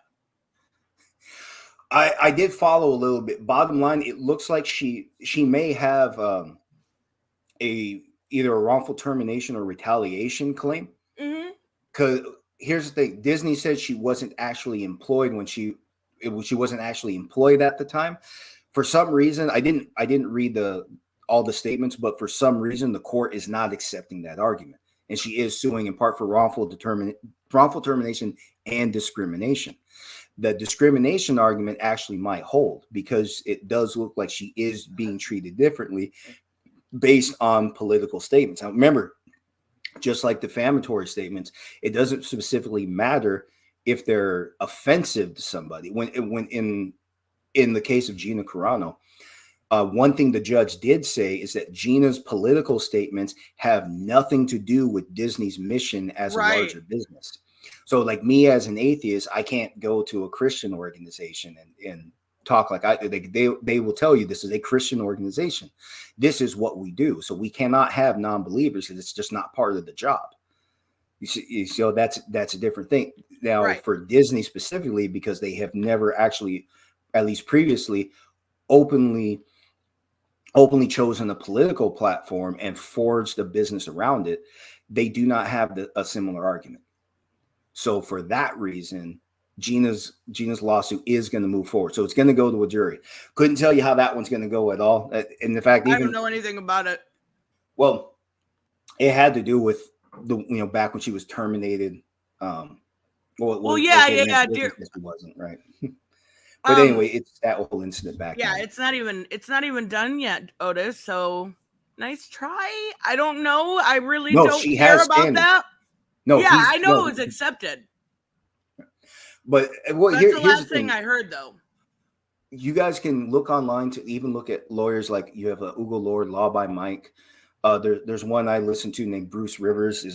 Speaker 2: I did follow a little bit. Bottom line, it looks like she may have either a wrongful termination or retaliation claim. Because here's the thing: Disney said she wasn't actually employed when she she wasn't actually employed at the time. For some reason, I didn't read all the statements, but for some reason, the court is not accepting that argument, and she is suing in part for wrongful termination and discrimination. The discrimination argument actually might hold because it does look like she is being treated differently based on political statements. Now, remember, just like defamatory statements, it doesn't specifically matter if they're offensive to somebody. When in the case of Gina Carano, one thing the judge did say is that Gina's political statements have nothing to do with Disney's mission as a larger business. So like me as an atheist, I can't go to a Christian organization and talk like they will tell you this is a Christian organization. This is what we do. So we cannot have non-believers because it's just not part of the job. You see, so that's a different thing. Now for Disney specifically, because they have never actually, at least previously, openly chosen a political platform and forged a business around it, they do not have a similar argument. So for that reason, Gina's lawsuit is going to move forward. So it's going to go to a jury. Couldn't tell you how that one's going to go at all. And the fact,
Speaker 1: I don't know anything about it.
Speaker 2: Well, it had to do with back when she was terminated.
Speaker 1: It
Speaker 2: wasn't right. But anyway, it's that whole incident back.
Speaker 1: Yeah, it's not even done yet, Otis. So nice try. I don't know. I really don't care about that.
Speaker 2: No,
Speaker 1: yeah, I know it was accepted.
Speaker 2: But
Speaker 1: that's the last thing I heard, though.
Speaker 2: You guys can look online to even look at lawyers like you have Ugo Lord, Law by Mike. There's one I listened to named Bruce Rivers.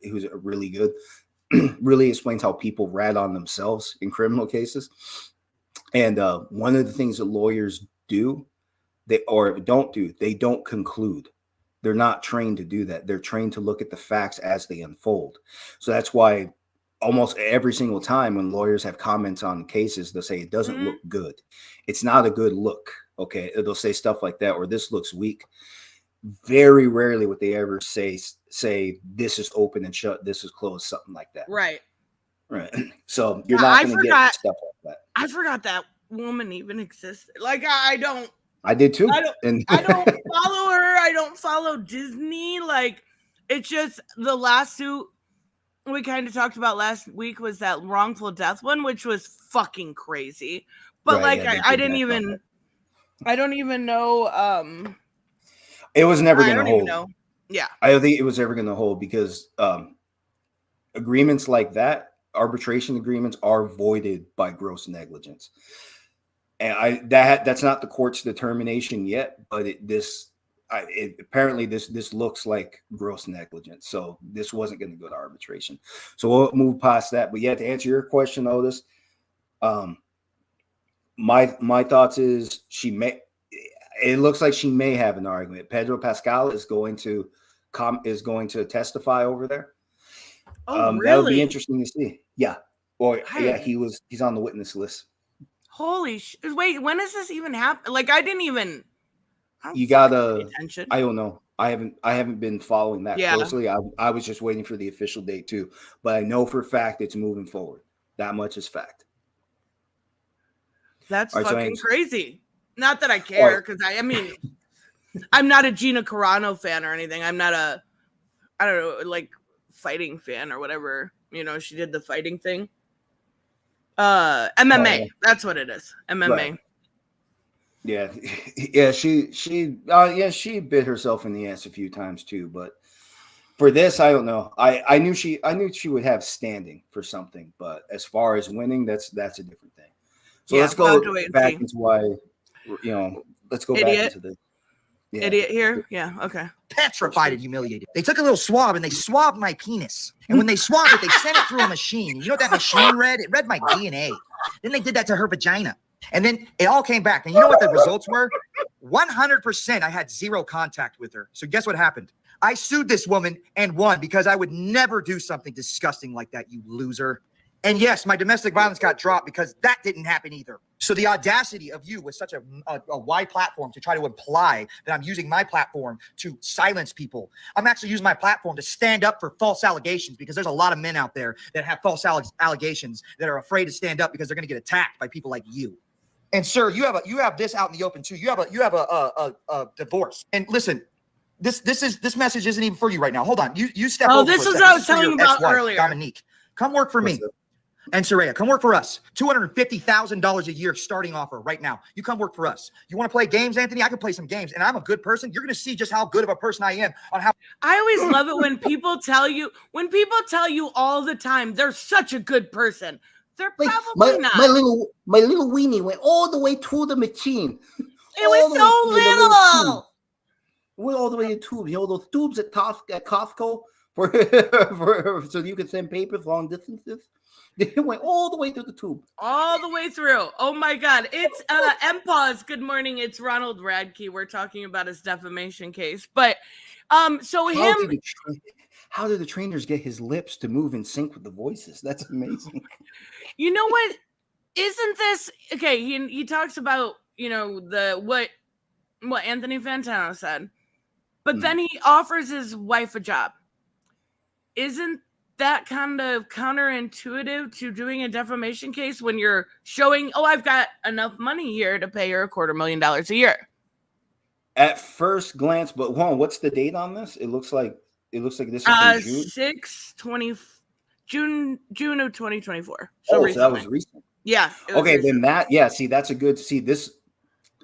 Speaker 2: Who's really good. Really explains how people rat on themselves in criminal cases. And one of the things that lawyers do, they don't conclude. They're not trained to do that. They're trained to look at the facts as they unfold. So that's why almost every single time when lawyers have comments on cases, they'll say it doesn't look good. It's not a good look. Okay. They'll say stuff like that, or this looks weak. Very rarely would they ever say this is open and shut, this is closed, something like that.
Speaker 1: Right.
Speaker 2: So you're not going to get stuff like that.
Speaker 1: I forgot that woman even existed. Like
Speaker 2: I did too.
Speaker 1: I don't follow her. I don't follow Disney. Like, it's just the last suit we kind of talked about last week was that wrongful death one, which was fucking crazy. But I don't even know.
Speaker 2: It was never going to hold.
Speaker 1: Know. Yeah.
Speaker 2: I don't think it was ever going to hold because agreements like that, arbitration agreements, are voided by gross negligence. And that's not the court's determination yet, but apparently this looks like gross negligence. So this wasn't going to go to arbitration. So we'll move past that. But yeah, to answer your question, Otis, my thoughts is it looks like she may have an argument. Pedro Pascal is going to testify over there.
Speaker 1: Oh, really?
Speaker 2: That would be interesting to see. Yeah. He's on the witness list.
Speaker 1: Holy wait, when does this even happen? Like, I don't know. I haven't been following that closely. I was just waiting for the official date too, but I know for a fact it's moving forward. That much is fact. That's fucking crazy. Not that I care, because I'm not a Gina Carano fan or anything. I'm not I don't know, like fighting fan or whatever. She did the fighting thing. MMA. That's what it is. MMA.
Speaker 2: Right. Yeah. She bit herself in the ass a few times too, but for this, I don't know. I knew she would have standing for something, but as far as winning, that's a different thing. So let's go back into why, let's go back into the
Speaker 1: idiot here. Yeah. Okay.
Speaker 4: Petrified and humiliated. They took a little swab and they swabbed my penis. And when they swabbed it, they sent it through a machine. You know what that machine read? It read my DNA. Then they did that to her vagina. And then it all came back. And you know what the results were? 100% I had zero contact with her. So guess what happened? I sued this woman and won because I would never do something disgusting like that, you loser. And yes, my domestic violence got dropped because that didn't happen either. So the audacity of you with such a wide platform to try to imply that I'm using my platform to silence people. I'm actually using my platform to stand up for false allegations, because there's a lot of men out there that have false allegations that are afraid to stand up because they're going to get attacked by people like you. And sir, you have this out in the open too. You have a divorce. And listen, this message isn't even for you right now. Hold on. You step over.
Speaker 1: Oh, this is what I was telling you about earlier.
Speaker 4: Dominique, come work for me. And Soraya, come work for us. $250,000 a year starting offer right now. You come work for us. You want to play games, Anthony? I can play some games, and I'm a good person. You're going to see just how good of a person I am on how.
Speaker 1: I always love it when people tell you all the time they're such a good person. They're probably not.
Speaker 2: My little weenie went all the way to the machine.
Speaker 1: It was so little.
Speaker 2: Went all the way to tubes. You know those tubes at Costco for so you can send papers long distances. They went all the way through the tube.
Speaker 1: All the way through. Oh my God. It's MPause. Good morning. It's Ronald Radke. We're talking about his defamation case. But so
Speaker 2: how did the trainers get his lips to move in sync with the voices? That's amazing.
Speaker 1: You know what? Isn't this okay? He talks about, what Anthony Fantano said, but then he offers his wife a job. Isn't that kind of counterintuitive to doing a defamation case when you're showing, I've got enough money here to pay her $250,000 a year?
Speaker 2: At first glance, but hold on, what's the date on this? It looks like this is from June of 2024. So that was recent. Yeah. Okay, recent. Then that's a good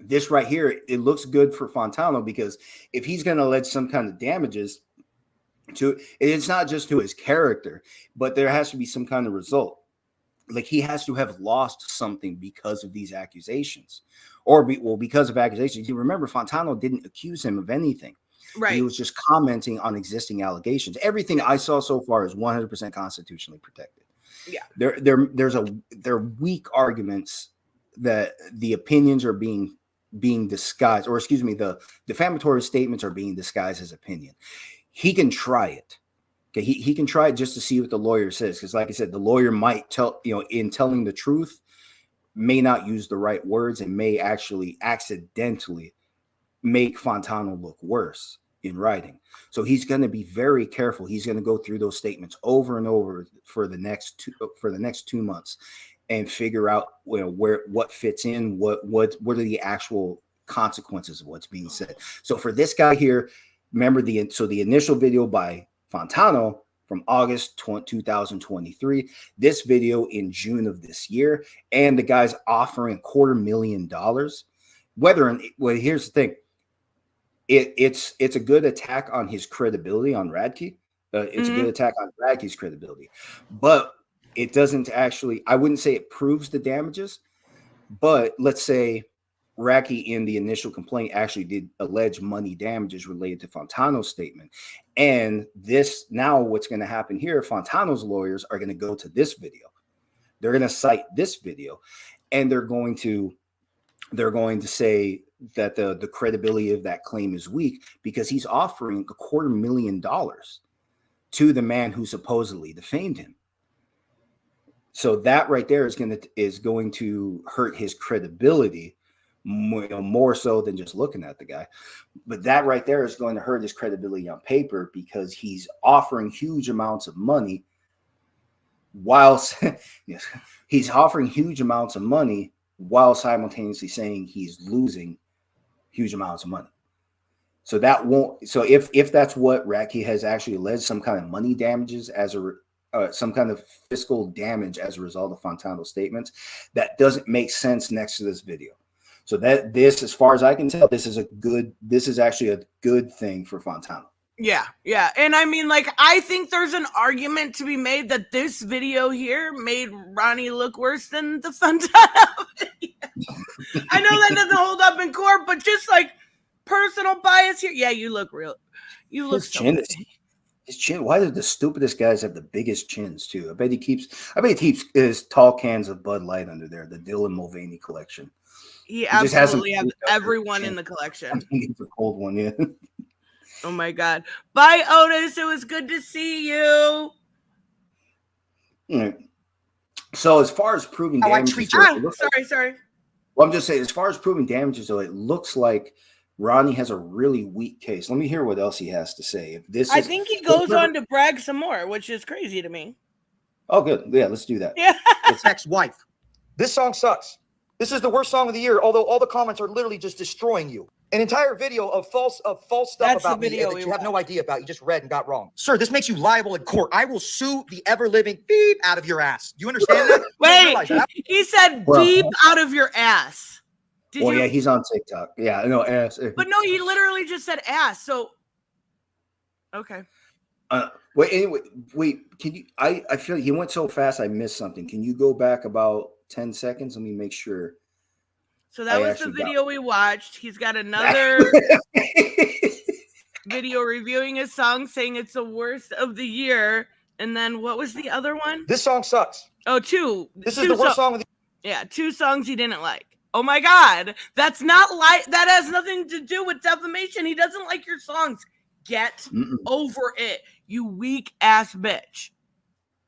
Speaker 2: this right here. It looks good for Fantano, because if he's going to allege some kind of damages it's not just to his character, but there has to be some kind of result. Like he has to have lost something because of these accusations, because of accusations. You remember, Fantano didn't accuse him of anything.
Speaker 1: Right.
Speaker 2: He was just commenting on existing allegations. Everything I saw so far is 100% constitutionally protected.
Speaker 1: Yeah.
Speaker 2: There are weak arguments that the opinions are being disguised, or excuse me, the defamatory statements are being disguised as opinion. He can try it. Okay, he can try it just to see what the lawyer says, because like I said, the lawyer might tell, in telling the truth, may not use the right words and may actually accidentally make Fantano look worse in writing. So he's going to be very careful. He's going to go through those statements over and over for the next 2 months and figure out what fits in, what are the actual consequences of what's being said. So for this guy here, remember the initial video by Fantano from August 2023, this video in June of this year, and the guy's offering $250,000. Here's the thing. It's a good attack on his credibility on Radke. It's a good attack on Radke's credibility, but it doesn't actually, I wouldn't say it proves the damages, but let's say Radke in the initial complaint actually did allege money damages related to Fantano's statement. And what's going to happen here, Fantano's lawyers are going to go to this video. They're going to cite this video, and they're going to say that the credibility of that claim is weak because he's offering $250,000 to the man who supposedly defamed him. So that right there is going to hurt his credibility more so than just looking at the guy. But that right there is going to hurt his credibility on paper, because he's offering huge amounts of money while simultaneously saying he's losing huge amounts of money. So if that's what Radke has actually alleged, some kind of money damages some kind of fiscal damage as a result of Fantano's statements, that doesn't make sense next to this video. So as far as I can tell, this is actually a good thing for Fantano.
Speaker 1: Yeah. And I mean, I think there's an argument to be made that this video here made Ronnie look worse than the Fantano video. I know that doesn't hold up in court, but just personal bias here. Yeah, you look real. You look
Speaker 2: his chin. Why do the stupidest guys have the biggest chins too? I bet he keeps his tall cans of Bud Light under there, the Dylan Mulvaney collection.
Speaker 1: He absolutely has everyone in the collection.
Speaker 2: It's a cold one, yeah.
Speaker 1: Oh my God. Bye, Otis. It was good to see you.
Speaker 2: All right. So as far as proving
Speaker 4: How I
Speaker 2: damages,
Speaker 4: treat
Speaker 2: so
Speaker 4: you.
Speaker 2: it looks
Speaker 1: Sorry.
Speaker 2: well, I'm just saying, as far as proving damages, though, it looks like Ronnie has a really weak case. Let me hear what else he has to say. If this
Speaker 1: I
Speaker 2: is,
Speaker 1: think he goes on to brag some more, which is crazy to me.
Speaker 2: oh, good, yeah, let's do that.
Speaker 1: Yeah.
Speaker 4: It's ex-wife. This song sucks. This is the worst song of the year, although all the comments are literally just destroying you. An entire video of false stuff
Speaker 1: That's
Speaker 4: about
Speaker 1: the
Speaker 4: me
Speaker 1: video
Speaker 4: that
Speaker 1: we
Speaker 4: you have no
Speaker 1: watched.
Speaker 4: idea about. You just read and got wrong. Sir, this makes you liable in court. I will sue the ever-living beep out of your ass. Do you understand that? You don't realize
Speaker 1: Wait,
Speaker 4: that.
Speaker 1: he said
Speaker 2: Well,
Speaker 1: beep out of your ass. Did
Speaker 2: Well,
Speaker 1: you?
Speaker 2: yeah, he's on TikTok. Yeah, no, ass.
Speaker 1: But no, he literally just said ass. So, okay.
Speaker 2: Wait, anyway, wait. Can you? I feel he went so fast. I missed something. Can you go back about 10 seconds? Let me make sure.
Speaker 1: So that
Speaker 2: I
Speaker 1: was the
Speaker 2: actually got
Speaker 1: video we watched. He's got another video reviewing his song, saying it's the worst of the year. And then what was the other one?
Speaker 4: This song sucks.
Speaker 1: Oh, two.
Speaker 4: This is the worst song of the
Speaker 1: Yeah, 2 songs he didn't like. Oh my God, that's not like that has nothing to do with defamation. He doesn't like your songs. Get over it, you weak ass bitch.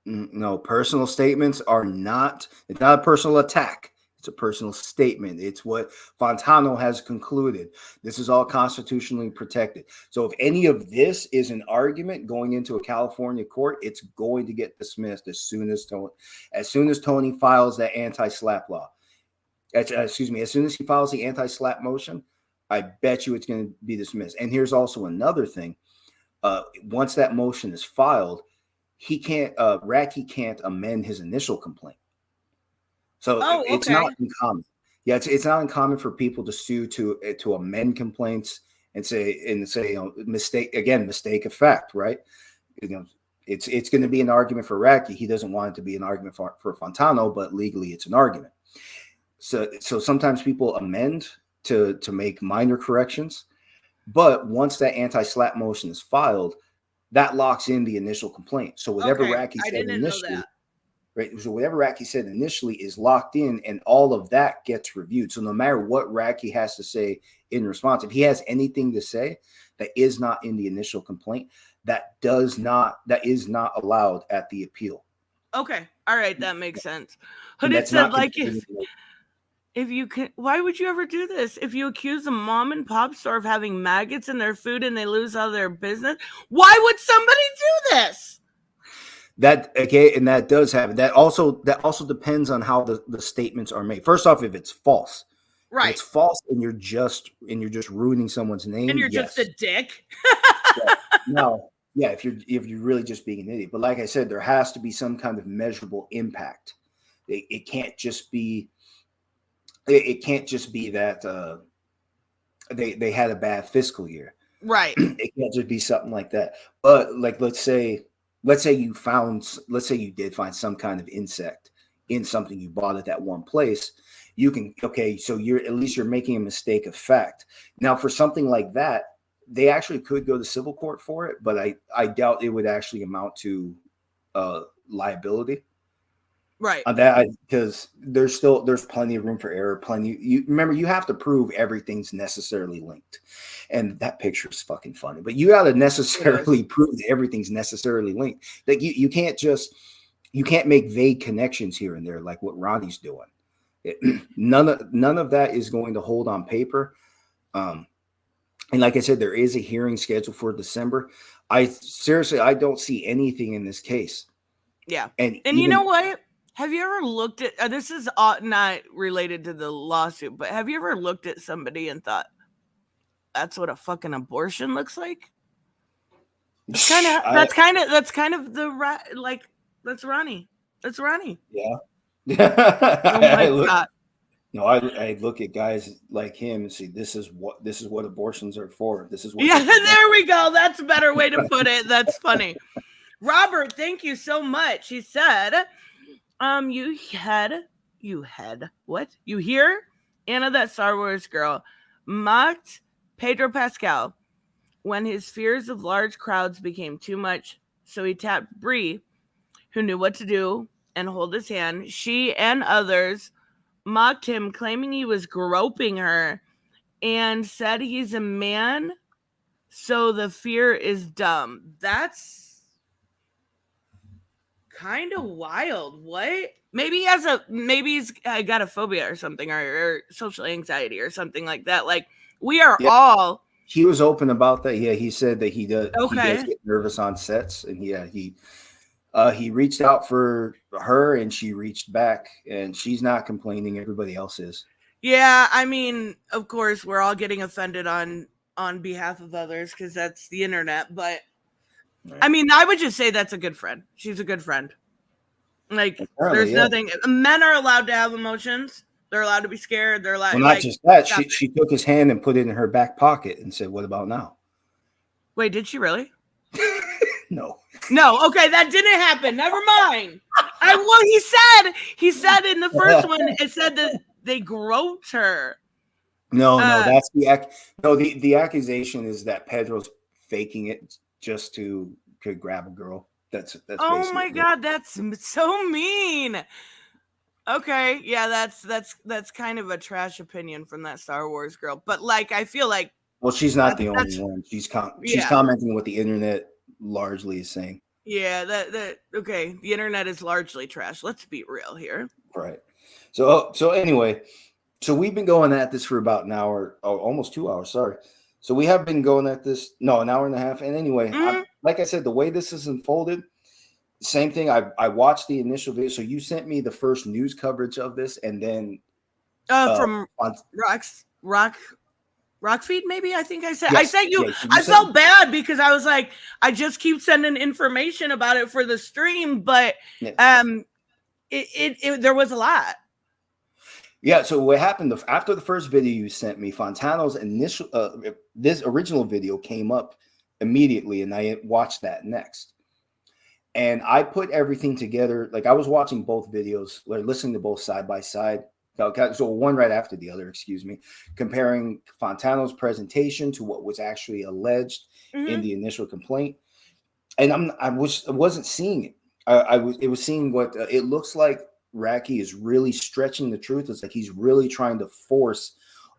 Speaker 2: No, personal statements are not. It's not a personal attack. It's a personal statement. It's what Fantano has concluded. This is all constitutionally protected. So if any of this is an argument going into a California court, it's going to get dismissed as soon as Tony files that anti-SLAPP law. Excuse me, as soon as he files the anti-SLAPP motion, I bet you it's going to be dismissed. And here's also another thing. Once that motion is filed, Radke can't amend his initial complaint. So it's not uncommon. Yeah, it's not uncommon for people to sue to amend complaints and say mistake of fact, right? It's going to be an argument for Radke. He doesn't want it to be an argument for Fantano, but legally it's an argument. So sometimes people amend to make minor corrections, but once that anti-SLAPP motion is filed, that locks in the initial complaint. So whatever Radke said initially, right? So whatever Radke said initially is locked in, and all of that gets reviewed. So no matter what Radke has to say in response, if he has anything to say that is not in the initial complaint, that is not allowed at the appeal.
Speaker 1: Okay, all right, that makes sense. But it said like if you can, why would you ever do this? If you accuse a mom and pop store of having maggots in their food and they lose all their business, why would somebody do this?
Speaker 2: And that does happen. That also depends on how the statements are made. First off, if it's false,
Speaker 1: right?
Speaker 2: If it's false, and you're just ruining someone's name,
Speaker 1: and you're just a dick.
Speaker 2: No, yeah. If you're really just being an idiot, but like I said, there has to be some kind of measurable impact. It can't just be. It can't just be that they had a bad fiscal year,
Speaker 1: right?
Speaker 2: It can't just be something like that. But like, let's say you did find some kind of insect in something you bought at that one place. You can so you're making a mistake of fact. Now, for something like that, they actually could go to civil court for it, but I doubt it would actually amount to liability.
Speaker 1: Right.
Speaker 2: Because there's plenty of room for error. Remember, you have to prove everything's necessarily linked. And that picture is fucking funny. But you got to necessarily prove that everything's necessarily linked. Like you can't make vague connections here and there like what Ronnie's doing. None of that is going to hold on paper. And like I said, there is a hearing scheduled for December. I don't see anything in this case.
Speaker 1: Yeah. And you know what? Have you ever looked at, this is not related to the lawsuit, but have you ever looked at somebody and thought, that's what a fucking abortion looks like? That's kind of that's Ronnie. That's Ronnie.
Speaker 2: Yeah.
Speaker 1: Oh my God.
Speaker 2: No, I look at guys like him and see this is what abortions are for. This is what.
Speaker 1: Yeah, there we go. That's a better way to put it. That's funny. Robert, thank you so much. He said, you hear? Anna, that Star Wars girl, mocked Pedro Pascal when his fears of large crowds became too much. So he tapped Bree, who knew what to do, and hold his hand. She and others mocked him, claiming he was groping her, and said he's a man, so the fear is dumb. That's kind of wild. What? Maybe he's got a phobia or something, or social anxiety or something like that. Like, we are all.
Speaker 2: He was open about that. Yeah, he said that he does.
Speaker 1: Okay.
Speaker 2: He does get nervous on sets, and he reached out for her, and she reached back, and she's not complaining. Everybody else is.
Speaker 1: Yeah, I mean, of course, we're all getting offended on behalf of others because that's the internet. But right. I mean, I would just say that's a good friend. She's a good friend. Like, apparently, there's nothing. Men are allowed to have emotions. They're allowed to be scared. They're allowed.
Speaker 2: Well, not just that. She took his hand and put it in her back pocket and said, "What about now?"
Speaker 1: Wait, did she really?
Speaker 2: No.
Speaker 1: Okay, that didn't happen. Never mind. He said in the first one, it said that they groped her.
Speaker 2: No, that's the accusation is that Pedro's faking it just to grab a girl. That's
Speaker 1: oh my God, that's so mean. Okay, yeah, that's kind of a trash opinion from that Star Wars girl. But like, I feel like,
Speaker 2: well, she's not the only one. She's commenting what the internet largely is saying.
Speaker 1: Yeah, okay. The internet is largely trash. Let's be real here.
Speaker 2: Right. So anyway, so we've been going at this for about an hour, almost 2 hours. Sorry. So we have been going at this, an hour and a half. And anyway, like I said, the way this is unfolded, same thing. I watched the initial video. So you sent me the first news coverage of this, and then
Speaker 1: from Rock Feed, maybe. I think I said. Yes, I sent you. I felt bad because I was like, I just keep sending information about it for the stream, but there was a lot.
Speaker 2: Yeah. So what happened after the first video you sent me, Fantano's initial this original video came up immediately, and I watched that next. And I put everything together. Like, I was watching both videos, like listening to both side by side. So one right after the other, comparing Fantano's presentation to what was actually alleged in the initial complaint. And I wasn't seeing it. It was seeing what it looks like. Radke is really stretching the truth. It's like he's really trying to force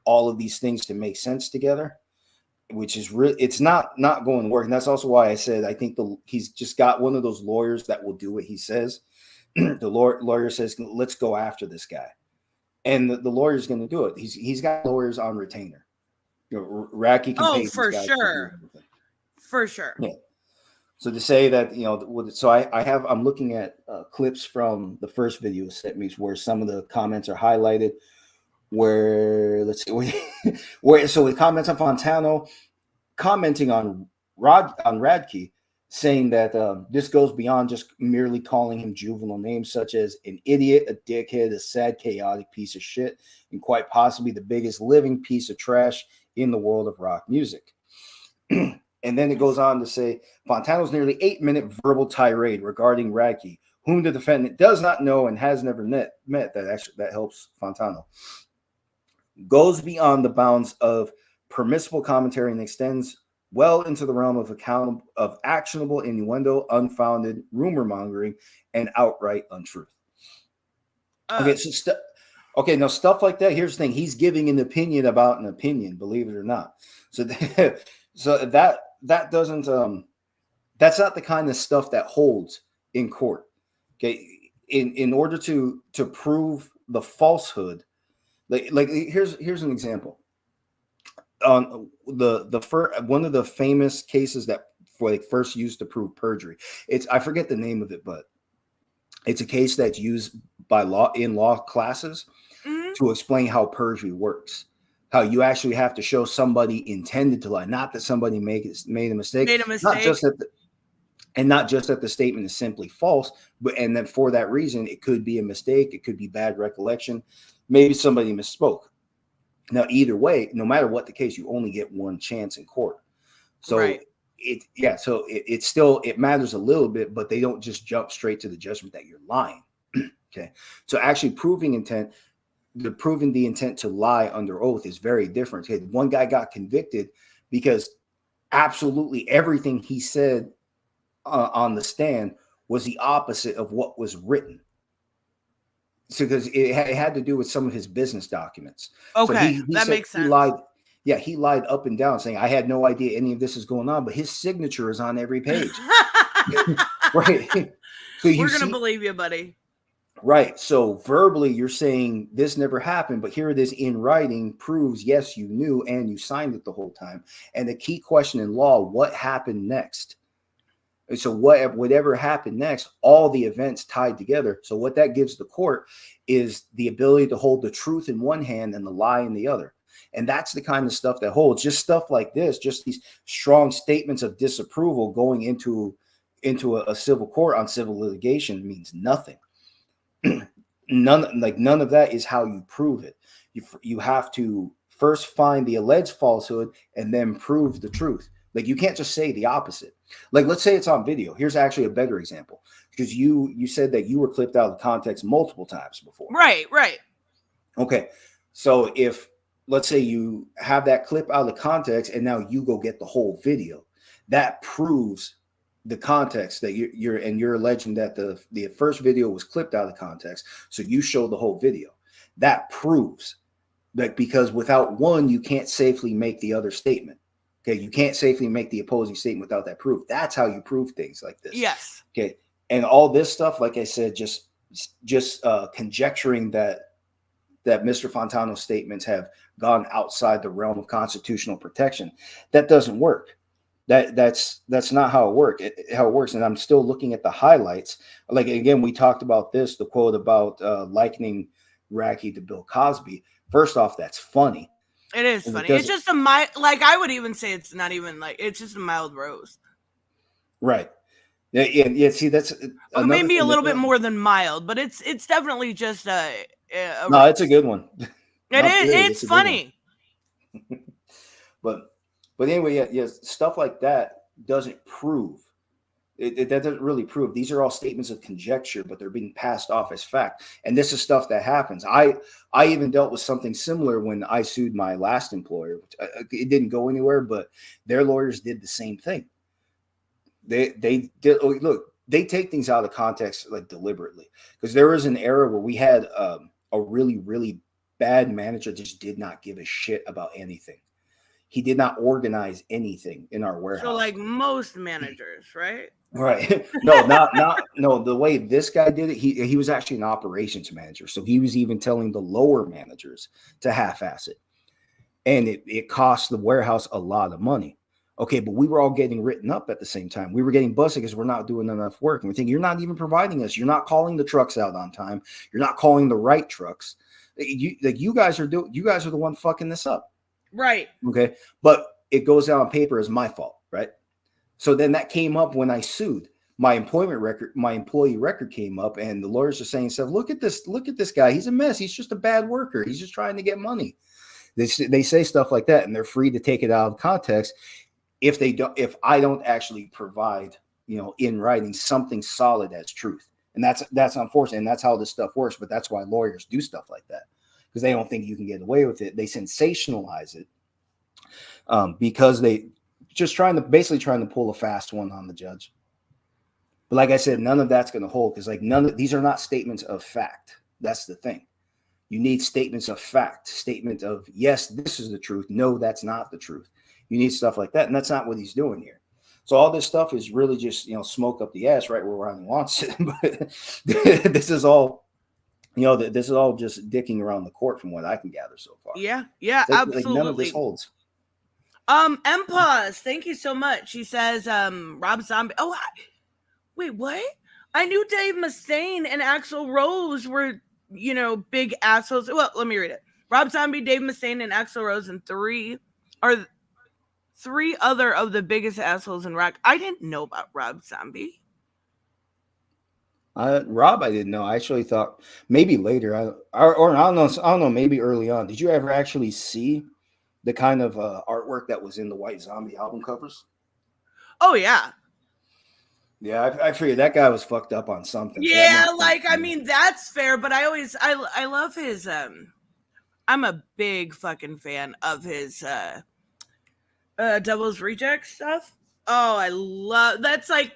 Speaker 2: all of these things to make sense together, which is really, it's not going to work. And that's also why I said, I think he's just got one of those lawyers that will do what he says. The lawyer says, let's go after this guy. And the lawyer's going to do it. He's got lawyers on retainer. Radke can pay
Speaker 1: for sure. For sure.
Speaker 2: Yeah. So to say that, so I'm looking at clips from the first video sent me where some of the comments are highlighted. Where let's see, so the comments on Fantano commenting on Radke, saying that this goes beyond just merely calling him juvenile names such as an idiot, a dickhead, a sad, chaotic piece of shit, and quite possibly the biggest living piece of trash in the world of rock music. And then it goes on to say Fantano's nearly 8-minute verbal tirade regarding Radke, whom the defendant does not know and has never met. That helps Fantano. Goes beyond the bounds of permissible commentary and extends well into the realm of actionable innuendo, unfounded rumor mongering, and outright untruth. Now stuff like that. Here's the thing: he's giving an opinion about an opinion, believe it or not. So that doesn't that's not the kind of stuff that holds in court. Okay, in order to prove the falsehood, like here's an example. On the first one of the famous cases that first used to prove perjury. I forget the name of it, but it's a case that's used by law classes to explain how perjury works. How you actually have to show somebody intended to lie, not that somebody made a mistake. Not just that the statement is simply false, and then for that reason, it could be a mistake, it could be bad recollection, maybe somebody misspoke. Now, either way, no matter what the case, you only get one chance in court. So it still matters a little bit, but they don't just jump straight to the judgment that you're lying. Okay, so actually proving the intent to lie under oath is very different. Okay, one guy got convicted because absolutely everything he said on the stand was the opposite of what was written. So because it had to do with some of his business documents.
Speaker 1: Okay, so that makes sense.
Speaker 2: He lied up and down, saying I had no idea any of this is going on, but his signature is on every page. Right. So
Speaker 1: We're going to believe you, buddy.
Speaker 2: Right. So verbally, you're saying this never happened, but here it is in writing, proves, yes, you knew and you signed it the whole time. And the key question in law, what happened next? And so whatever happened next, all the events tied together. So what that gives the court is the ability to hold the truth in one hand and the lie in the other. And that's the kind of stuff that holds. Just stuff like this, just these strong statements of disapproval going into a civil court on civil litigation means nothing. None of that is how you prove it. You have to first find the alleged falsehood and then prove the truth. Like, you can't just say the opposite. Like, let's say it's on video. Here's actually a better example, because you said that you were clipped out of context multiple times before.
Speaker 1: Right.
Speaker 2: Okay. So if, let's say you have that clip out of context and now you go get the whole video, that proves the context that you're alleging that the first video was clipped out of context. So you show the whole video. That proves that, because without one, you can't safely make the other statement. Okay. You can't safely make the opposing statement without that proof. That's how you prove things like this.
Speaker 1: Yes.
Speaker 2: Okay. And all this stuff, like I said, just conjecturing that Mr. Fantano's statements have gone outside the realm of constitutional protection, that doesn't work. That's not how it works. And I'm still looking at the highlights. Like, again, we talked about this, the quote about likening Radke to Bill Cosby. First off, that's funny.
Speaker 1: It is funny. It's just a mild, like, I would even say it's not even like, it's just a mild roast.
Speaker 2: Right. Yeah. See, that's
Speaker 1: maybe a little bit more than mild, but it's definitely just a
Speaker 2: no, it's a good one.
Speaker 1: It's funny.
Speaker 2: But anyway, yeah, stuff like that doesn't prove. That doesn't really prove. These are all statements of conjecture, but they're being passed off as fact. And this is stuff that happens. I even dealt with something similar when I sued my last employer. It didn't go anywhere, but their lawyers did the same thing. They did. Look, they take things out of context, like, deliberately, because there was an era where we had a really, really bad manager that just did not give a shit about anything. He did not organize anything in our warehouse.
Speaker 1: So, like most managers, right?
Speaker 2: Right. No, the way this guy did it, he was actually an operations manager. So he was even telling the lower managers to half-ass it. And it cost the warehouse a lot of money. Okay, but we were all getting written up at the same time. We were getting busted because we're not doing enough work. And we're thinking, you're not even providing us. You're not calling the trucks out on time. You're not calling the right trucks. You guys are the one fucking this up.
Speaker 1: Right.
Speaker 2: Okay. But it goes down on paper as my fault, right? So then that came up when I sued. My employee record came up, and the lawyers are saying stuff. Look at this guy. He's a mess. He's just a bad worker. He's just trying to get money. They say stuff like that, and they're free to take it out of context if I don't actually provide, in writing something solid as truth. And that's unfortunate. And that's how this stuff works. But that's why lawyers do stuff like that, because they don't think you can get away with it. They sensationalize it because they just trying to pull a fast one on the judge. But like I said, none of that's going to hold, because these are not statements of fact. That's the thing. You need statements of fact, statement of, yes, this is the truth. No, that's not the truth. You need stuff like that. And that's not what he's doing here. So all this stuff is really just, smoke up the ass right where Ronnie wants it. But this is all, this is all just dicking around the court from what I can gather so far.
Speaker 1: Yeah, absolutely.
Speaker 2: Like, none of this holds.
Speaker 1: MPause, thank you so much. He says, Rob Zombie. Oh, wait, what? I knew Dave Mustaine and Axl Rose were, big assholes. Well, let me read it. Rob Zombie, Dave Mustaine, and Axl Rose, and three other of the biggest assholes in rock. I didn't know about Rob Zombie.
Speaker 2: Rob, I didn't know. I actually thought maybe later. I don't know. Maybe early on. Did you ever actually see the kind of artwork that was in the White Zombie album covers?
Speaker 1: Oh yeah.
Speaker 2: Yeah, I figured that guy was fucked up on something.
Speaker 1: Yeah, that's fair. But I love his. I'm a big fucking fan of his Devil's Reject stuff. Oh, I love that's like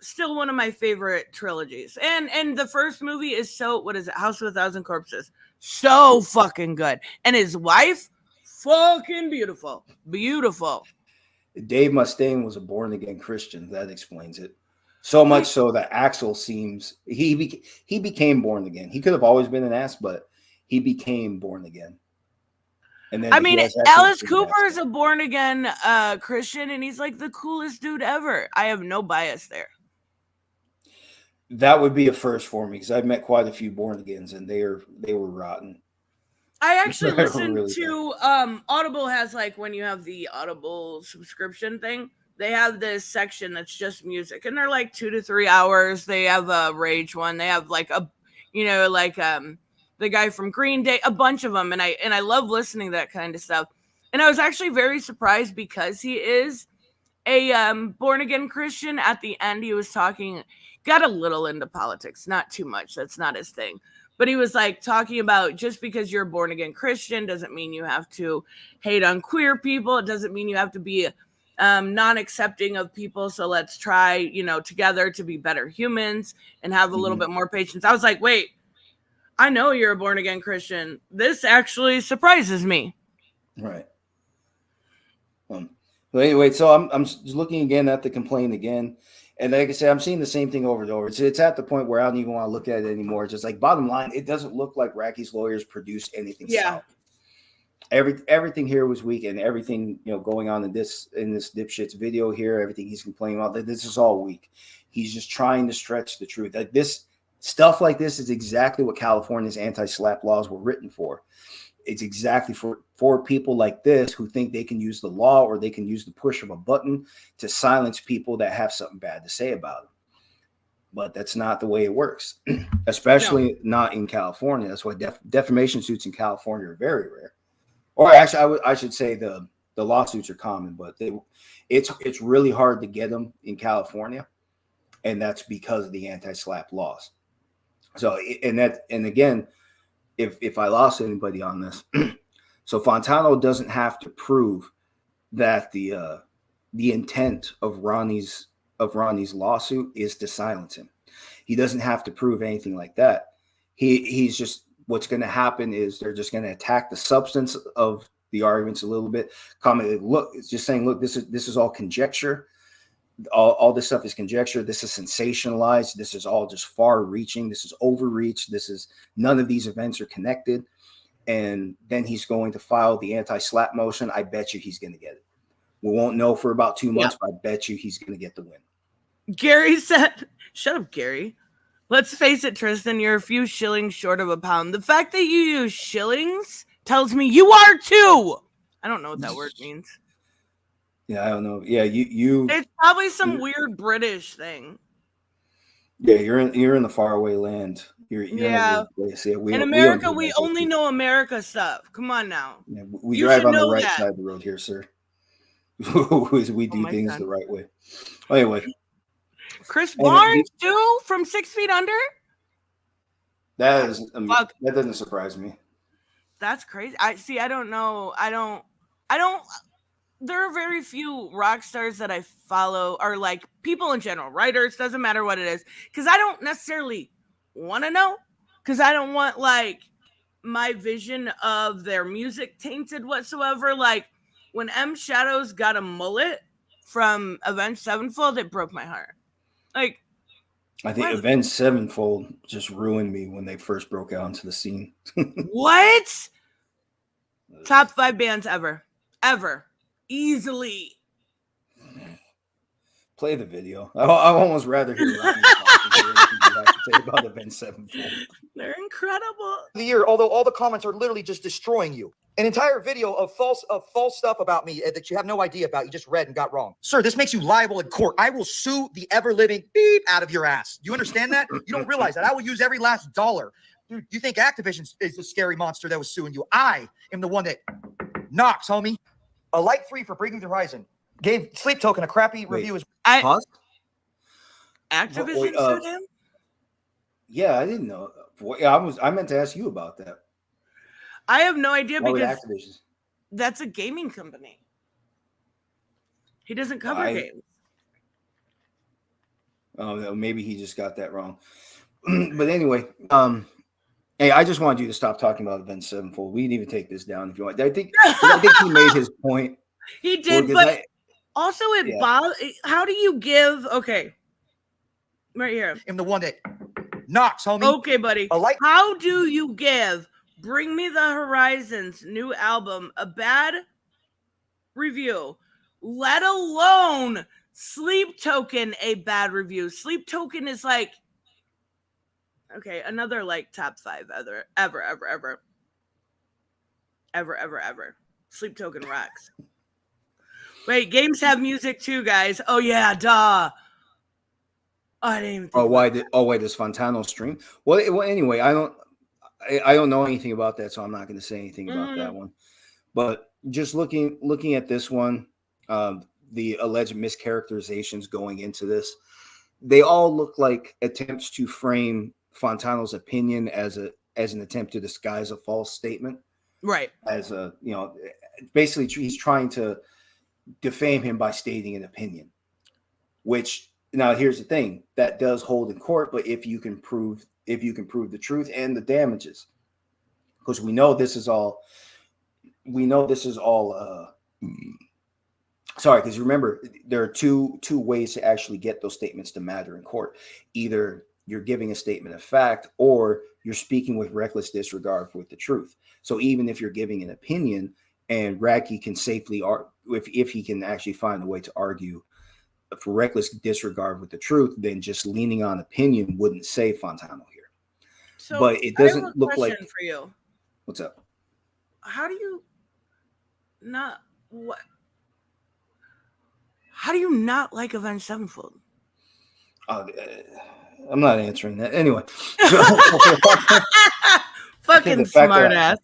Speaker 1: still one of my favorite trilogies. And the first movie is what is it? House of a Thousand Corpses. So fucking good. And his wife, fucking beautiful. Beautiful.
Speaker 2: Dave Mustaine was a born-again Christian. That explains it. So much so that Axel seems he became born again. He could have always been an ass, but he became born again. And then
Speaker 1: I mean, Alice Cooper is a born again Christian, and he's like the coolest dude ever. I have no bias there.
Speaker 2: That would be a first for me because I've met quite a few born agains, and they were rotten.
Speaker 1: I actually listened to Audible has like when you have the Audible subscription thing, they have this section that's just music, and they're like 2 to 3 hours. They have a Rage one. They have like a, the guy from Green Day, a bunch of them, and I love listening to that kind of stuff. And I was actually very surprised because he is a born again Christian. At the end, he was got a little into politics, not too much. That's not his thing. But he was like talking about just because you're a born again Christian doesn't mean you have to hate on queer people. It doesn't mean you have to be non-accepting of people. So let's try, together to be better humans and have a little bit more patience. I was like, wait, I know you're a born again Christian. This actually surprises me.
Speaker 2: Right. But anyway, so I'm just looking again at the complaint again. And like I said, I'm seeing the same thing over and over. It's at the point where I don't even want to look at it anymore. It's just like bottom line, it doesn't look like Radke's lawyers produced anything solid. Everything here was weak, and everything going on in this dipshit's video here, everything he's complaining about, this is all weak. He's just trying to stretch the truth. Like this stuff like this is exactly what California's anti-SLAPP laws were written for. It's exactly for people like this who think they can use the law or they can use the push of a button to silence people that have something bad to say about them. But that's not the way it works, especially not in California. That's why defamation suits in California are very rare. Or actually, I should say the lawsuits are common, but it's really hard to get them in California, and that's because of the anti-SLAPP laws. So, and again, if I lost anybody on this, so Fantano doesn't have to prove that the intent of Ronnie's lawsuit is to silence him. He doesn't have to prove anything like that. He's just, what's going to happen is they're just going to attack the substance of the arguments a little bit. Comment, look, it's just saying, look, this is all conjecture. All this stuff is conjecture. This is sensationalized. This is all just far reaching. This is overreach. None of these events are connected. And then he's going to file the anti-SLAPP motion. I bet you he's going to get it. We won't know for about 2 months, but I bet you he's going to get the win. Gary
Speaker 1: said, shut up, Gary. Let's face it, Tristan, you're a few shillings short of a pound. The fact that you use shillings tells me you are too. I don't know what that word means.
Speaker 2: Yeah, I don't know. Yeah, you.
Speaker 1: It's probably some weird British thing.
Speaker 2: Yeah, you're in the faraway land. You're in
Speaker 1: America, we only know America stuff. Come on now.
Speaker 2: Yeah, we drive on the right side of the road here, sir. We do things the right way. Anyway.
Speaker 1: Chris Barnes too, from 6 Feet Under.
Speaker 2: That doesn't surprise me.
Speaker 1: That's crazy. I don't know. I don't. There are very few rock stars that I follow, or like people in general, writers, doesn't matter what it is, because I don't necessarily want to know, because I don't want like my vision of their music tainted whatsoever. Like when M Shadows got a mullet from Avenged Sevenfold, it broke my heart. Like,
Speaker 2: I think Avenged Sevenfold just ruined me when they first broke out into the scene.
Speaker 1: What? Top 5 bands ever. Easily.
Speaker 2: Play the video. I almost rather hear Ronnie say about Avenged Sevenfold.
Speaker 1: They're incredible.
Speaker 4: The year, although all the comments are literally just destroying you. An entire video of false stuff about me that you have no idea about. You just read and got wrong. Sir, this makes you liable in court. I will sue the ever-living beep out of your ass. You understand that? You don't realize that. I will use every last dollar. Dude, you think Activision is the scary monster that was suing you? I am the one that knocks, homie. A light 3 for Breaking the Horizon. Gave Sleep Token a crappy review.
Speaker 2: Pause?
Speaker 1: Activision sued him?
Speaker 2: Yeah, I didn't know. I meant to ask you about that.
Speaker 1: I have no idea because
Speaker 2: Activision?
Speaker 1: That's a gaming company. He doesn't cover games.
Speaker 2: Oh, maybe he just got that wrong. But anyway, hey, I just wanted you to stop talking about Avenged Sevenfold. We can even take this down if you want. I think he made his point.
Speaker 1: He did, but also it bothers. How do you give? Okay, Right here.
Speaker 4: I'm the one that knocks, homie.
Speaker 1: Okay, buddy. How do you give Bring Me the Horizon's new album a bad review, let alone Sleep Token a bad review? Sleep Token is like, okay, another like top 5 ever. Sleep Token rocks. Wait, games have music too, guys. Oh yeah, duh. Oh, I didn't even think
Speaker 2: wait, does Fantano stream? Well, anyway, I don't know anything about that, so I'm not going to say anything about that one. But just looking at this one, the alleged mischaracterizations going into this, they all look like attempts to frame Fantano's opinion as an attempt to disguise a false statement.
Speaker 1: Right.
Speaker 2: As a, basically he's trying to defame him by stating an opinion, which, now here's the thing, that does hold in court, but if you can prove the truth and the damages, because we know this is all sorry, because remember, there are two ways to actually get those statements to matter in court. Either you're giving a statement of fact, or you're speaking with reckless disregard for the truth. So even if you're giving an opinion, and Radke can safely, if he can actually find a way to argue for reckless disregard with the truth, then just leaning on opinion wouldn't save Fantano here.
Speaker 1: So
Speaker 2: but it doesn't look like.
Speaker 1: For you.
Speaker 2: What's up?
Speaker 1: How do you not like Avenged Sevenfold?
Speaker 2: I'm not answering that anyway.
Speaker 1: Fucking smart ass.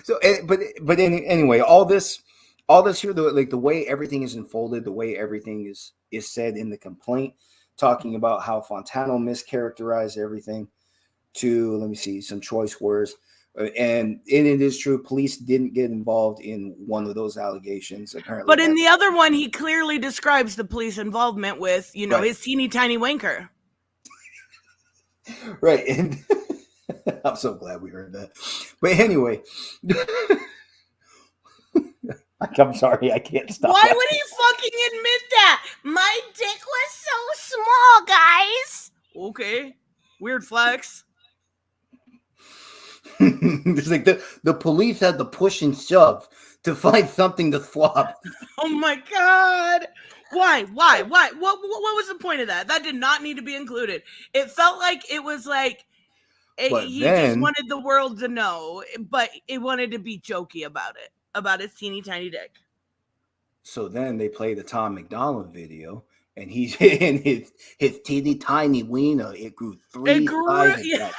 Speaker 2: So, but anyway, all this here, the way everything is unfolded, the way everything is said in the complaint, talking about how Fantano mischaracterized everything to, let me see, some choice words. And it is true, police didn't get involved in one of those allegations, apparently.
Speaker 1: But in the other one, he clearly describes the police involvement with,
Speaker 2: right.
Speaker 1: His teeny tiny wanker.
Speaker 2: Right. And I'm so glad we heard that. But anyway, I'm sorry, I can't stop.
Speaker 1: Why would he fucking admit that? My dick was so small, guys. Okay. Weird flex.
Speaker 2: It's like the police had to push and shove to find something to swap.
Speaker 1: Oh my god! Why? What was the point of that? That did not need to be included. It felt like it was like he just wanted the world to know, but it wanted to be jokey about his teeny tiny dick.
Speaker 2: So then they play the Tom McDonald video, and he's in his teeny tiny wiener. It grew 3 sizes.
Speaker 1: Yeah.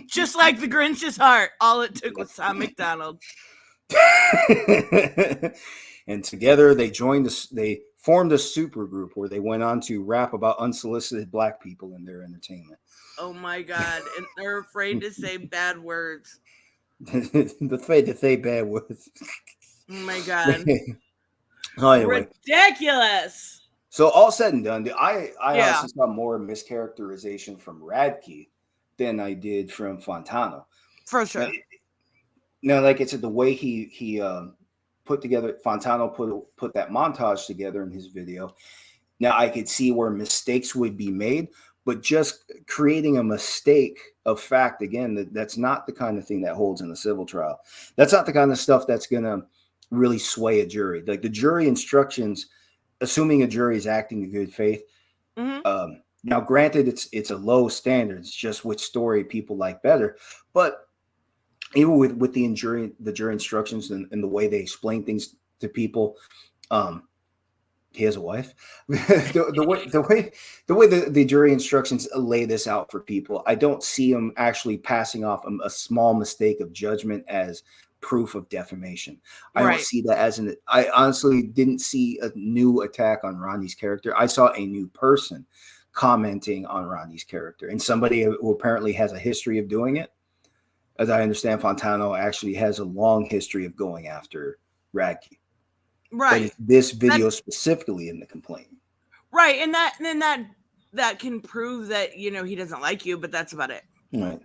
Speaker 1: Just like the Grinch's heart, all it took was Tom McDonald.
Speaker 2: And together they formed a super group where they went on to rap about unsolicited black people in their entertainment.
Speaker 1: Oh my god! And they're afraid to say bad words.
Speaker 2: Afraid to say bad words.
Speaker 1: Oh my god!
Speaker 2: Anyway.
Speaker 1: Ridiculous.
Speaker 2: So all said and done, I honestly saw more mischaracterization from Radke than I did from Fantano.
Speaker 1: For sure.
Speaker 2: Now, like I said, the way he put together, Fantano put that montage together in his video. Now I could see where mistakes would be made, but just creating a mistake of fact, again, that's not the kind of thing that holds in a civil trial. That's not the kind of stuff that's going to really sway a jury. Like the jury instructions, assuming a jury is acting in good faith, now, granted, it's a low standard. It's just which story people like better. But even with the jury instructions and the way they explain things to people, he has a wife. the way the jury instructions lay this out for people, I don't see them actually passing off a small mistake of judgment as proof of defamation. I don't see that as I honestly didn't see a new attack on Ronnie's character. I saw a new person commenting on Ronnie's character, and somebody who apparently has a history of doing it. As I understand, Fantano actually has a long history of going after Radke.
Speaker 1: Right.
Speaker 2: But this video specifically in the complaint.
Speaker 1: Right, and that can prove that he doesn't like you, but that's about it.
Speaker 2: Right.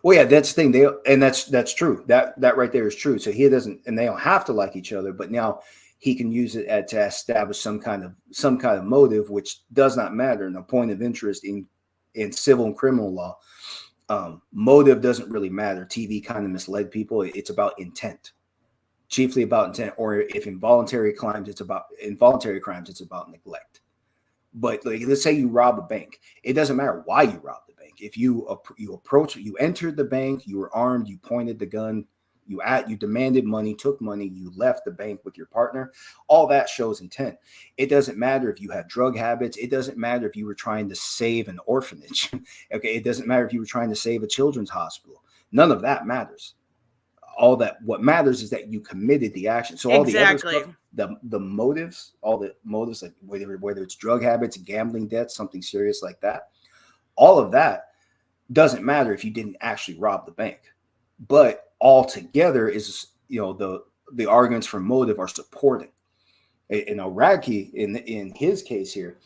Speaker 2: Well, yeah, that's the thing. That's true. That right there is true. So he doesn't, and they don't have to like each other. But now he can use it to establish some kind of motive, which does not matter. And a point of interest in civil and criminal law, motive doesn't really matter. TV kind of misled people. It's about intent, chiefly about intent. Or if involuntary crimes, it's about neglect. But like, let's say you rob a bank. It doesn't matter why you robbed the bank. If you entered the bank, you were armed, you pointed the gun, you demanded money, took money, you left the bank with your partner, all that shows intent. It doesn't matter if you had drug habits. It doesn't matter if you were trying to save an orphanage. Okay. It doesn't matter if you were trying to save a children's hospital. None of that matters. What matters is that you committed the action. So all the other stuff, the motives, like whether it's drug habits, gambling debts, something serious like that, all of that doesn't matter if you didn't actually rob the bank. But altogether is, the arguments for motive are supporting. Radke in his case here,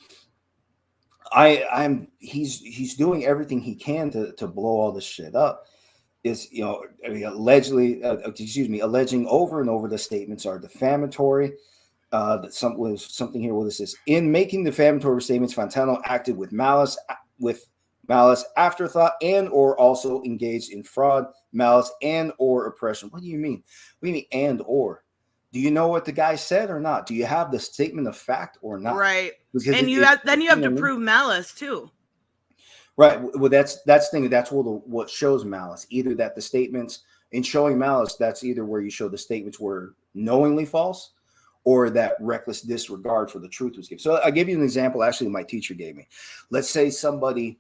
Speaker 2: he's doing everything he can to blow all this shit up. Is alleging over and over the statements are defamatory. Something here. What is this? In making defamatory statements, Fantano acted with malice, afterthought, and or also engaged in fraud, malice, and or oppression. What do you mean? What do you mean and or? Do you know what the guy said or not? Do you have the statement of fact or not?
Speaker 1: Right. Because you have to prove malice too.
Speaker 2: Right. Well, that's the thing. That's what shows malice. Either that the statements, in showing malice, that's either where you show the statements were knowingly false, or that reckless disregard for the truth was given. So I'll give you an example. Actually, my teacher gave me. Let's say somebody,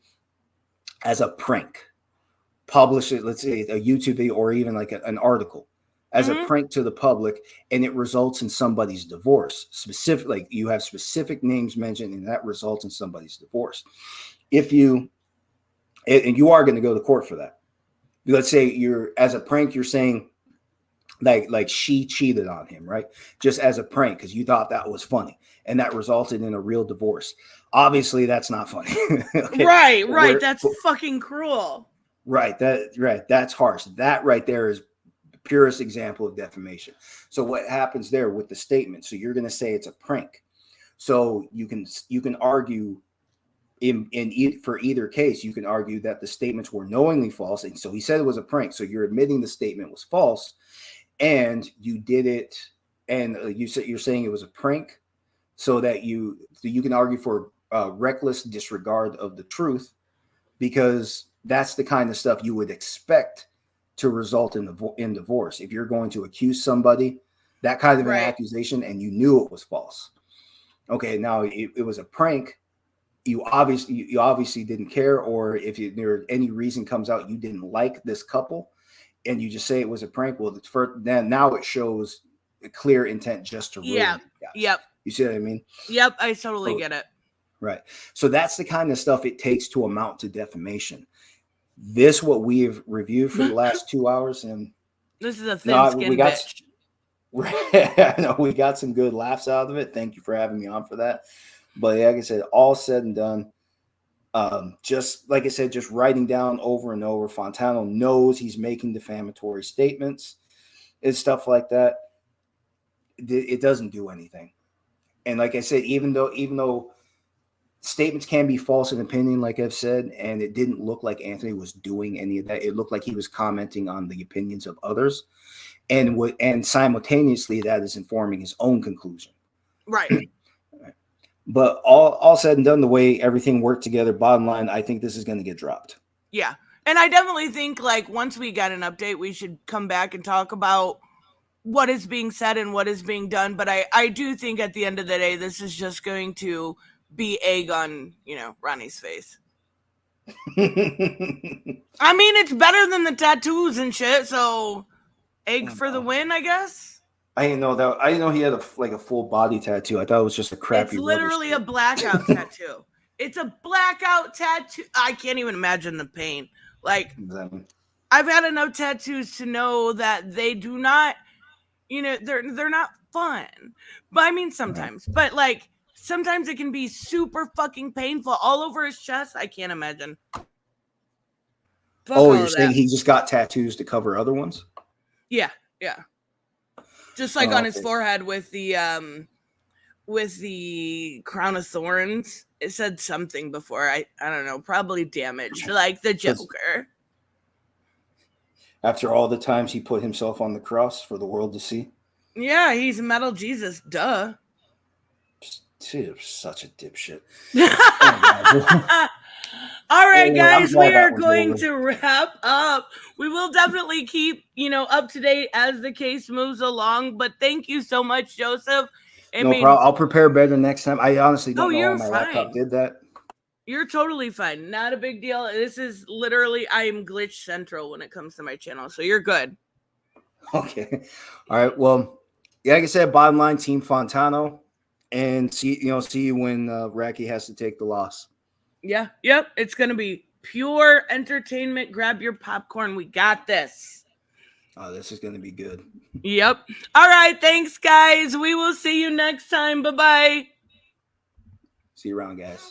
Speaker 2: as a prank, publish it. Let's say a YouTube video or even like an article as a prank to the public, and it results in somebody's divorce. Specifically, you have specific names mentioned, and that results in somebody's divorce. And you are going to go to court for that. Let's say as a prank, you're saying like she cheated on him, right? Just as a prank, because you thought that was funny, and that resulted in a real divorce. Obviously, that's not funny. Okay?
Speaker 1: Right. That's fucking cruel.
Speaker 2: Right. That's harsh. That right there is the purest example of defamation. So what happens there with the statement? So you're going to say it's a prank. So you can argue. For either case, you can argue that the statements were knowingly false, and so he said it was a prank. So you're admitting the statement was false, and you did it, and you're saying it was a prank, so that you can argue for reckless disregard of the truth, because that's the kind of stuff you would expect to result in divorce. If you're going to accuse somebody that kind of an accusation, and you knew it was false. Okay, now it was a prank. You obviously didn't care, or if there any reason comes out you didn't like this couple, and you just say it was a prank. Well, now it shows a clear intent just to ruin you guys.
Speaker 1: Yep.
Speaker 2: You see what I mean?
Speaker 1: Yep, I totally get it.
Speaker 2: Right. So that's the kind of stuff it takes to amount to defamation. This what we have reviewed for the last 2 hours, and
Speaker 1: this is a thin-skinned bitch.
Speaker 2: No, we got some good laughs out of it. Thank you for having me on for that. But like I said, all said and done, just like I said, just writing down over and over, Fantano knows he's making defamatory statements and stuff like that. It doesn't do anything. And like I said, even though statements can be false in opinion, like I've said, and it didn't look like Anthony was doing any of that. It looked like he was commenting on the opinions of others, and simultaneously that is informing his own conclusion.
Speaker 1: Right.
Speaker 2: But all said and done, the way everything worked together, bottom line, I think this is going to get dropped.
Speaker 1: Yeah. And I definitely think, like, once we get an update, we should come back and talk about what is being said and what is being done. But I do think at the end of the day, this is just going to be egg on, Ronnie's face. I mean, it's better than the tattoos and shit, so egg for the win, I guess.
Speaker 2: I didn't know that. I didn't know he had a full body tattoo. I thought it was just a crappy.
Speaker 1: It's literally a blackout tattoo. It's a blackout tattoo. I can't even imagine the pain. Like, exactly. I've had enough tattoos to know that they do not, they're not fun. But I mean, sometimes. Right. But like, sometimes it can be super fucking painful all over his chest. I can't imagine.
Speaker 2: You're saying he just got tattoos to cover other ones?
Speaker 1: Yeah. Just like on his
Speaker 2: okay.
Speaker 1: forehead with the crown of thorns. It said something before. I don't know, probably damaged, like the Joker.
Speaker 2: After all the times he put himself on the cross for the world to see.
Speaker 1: Yeah, he's metal Jesus, duh.
Speaker 2: Dude, such a dipshit.
Speaker 1: All right, guys, we are going to wrap up. We will definitely keep, up to date as the case moves along. But thank you so much, Joseph.
Speaker 2: No problem. I'll prepare better next time. I honestly don't know how my laptop did that.
Speaker 1: You're totally fine. Not a big deal. This is literally, I am glitch central when it comes to my channel. So you're good.
Speaker 2: Okay. All right. Well, like I said, bottom line, Team Fantano. And see you when Radke has to take the loss.
Speaker 1: Yeah. Yep. It's going to be pure entertainment. Grab your popcorn. We got this.
Speaker 2: Oh, this is going to be good.
Speaker 1: Yep. All right. Thanks, guys. We will see you next time. Bye-bye.
Speaker 2: See you around, guys.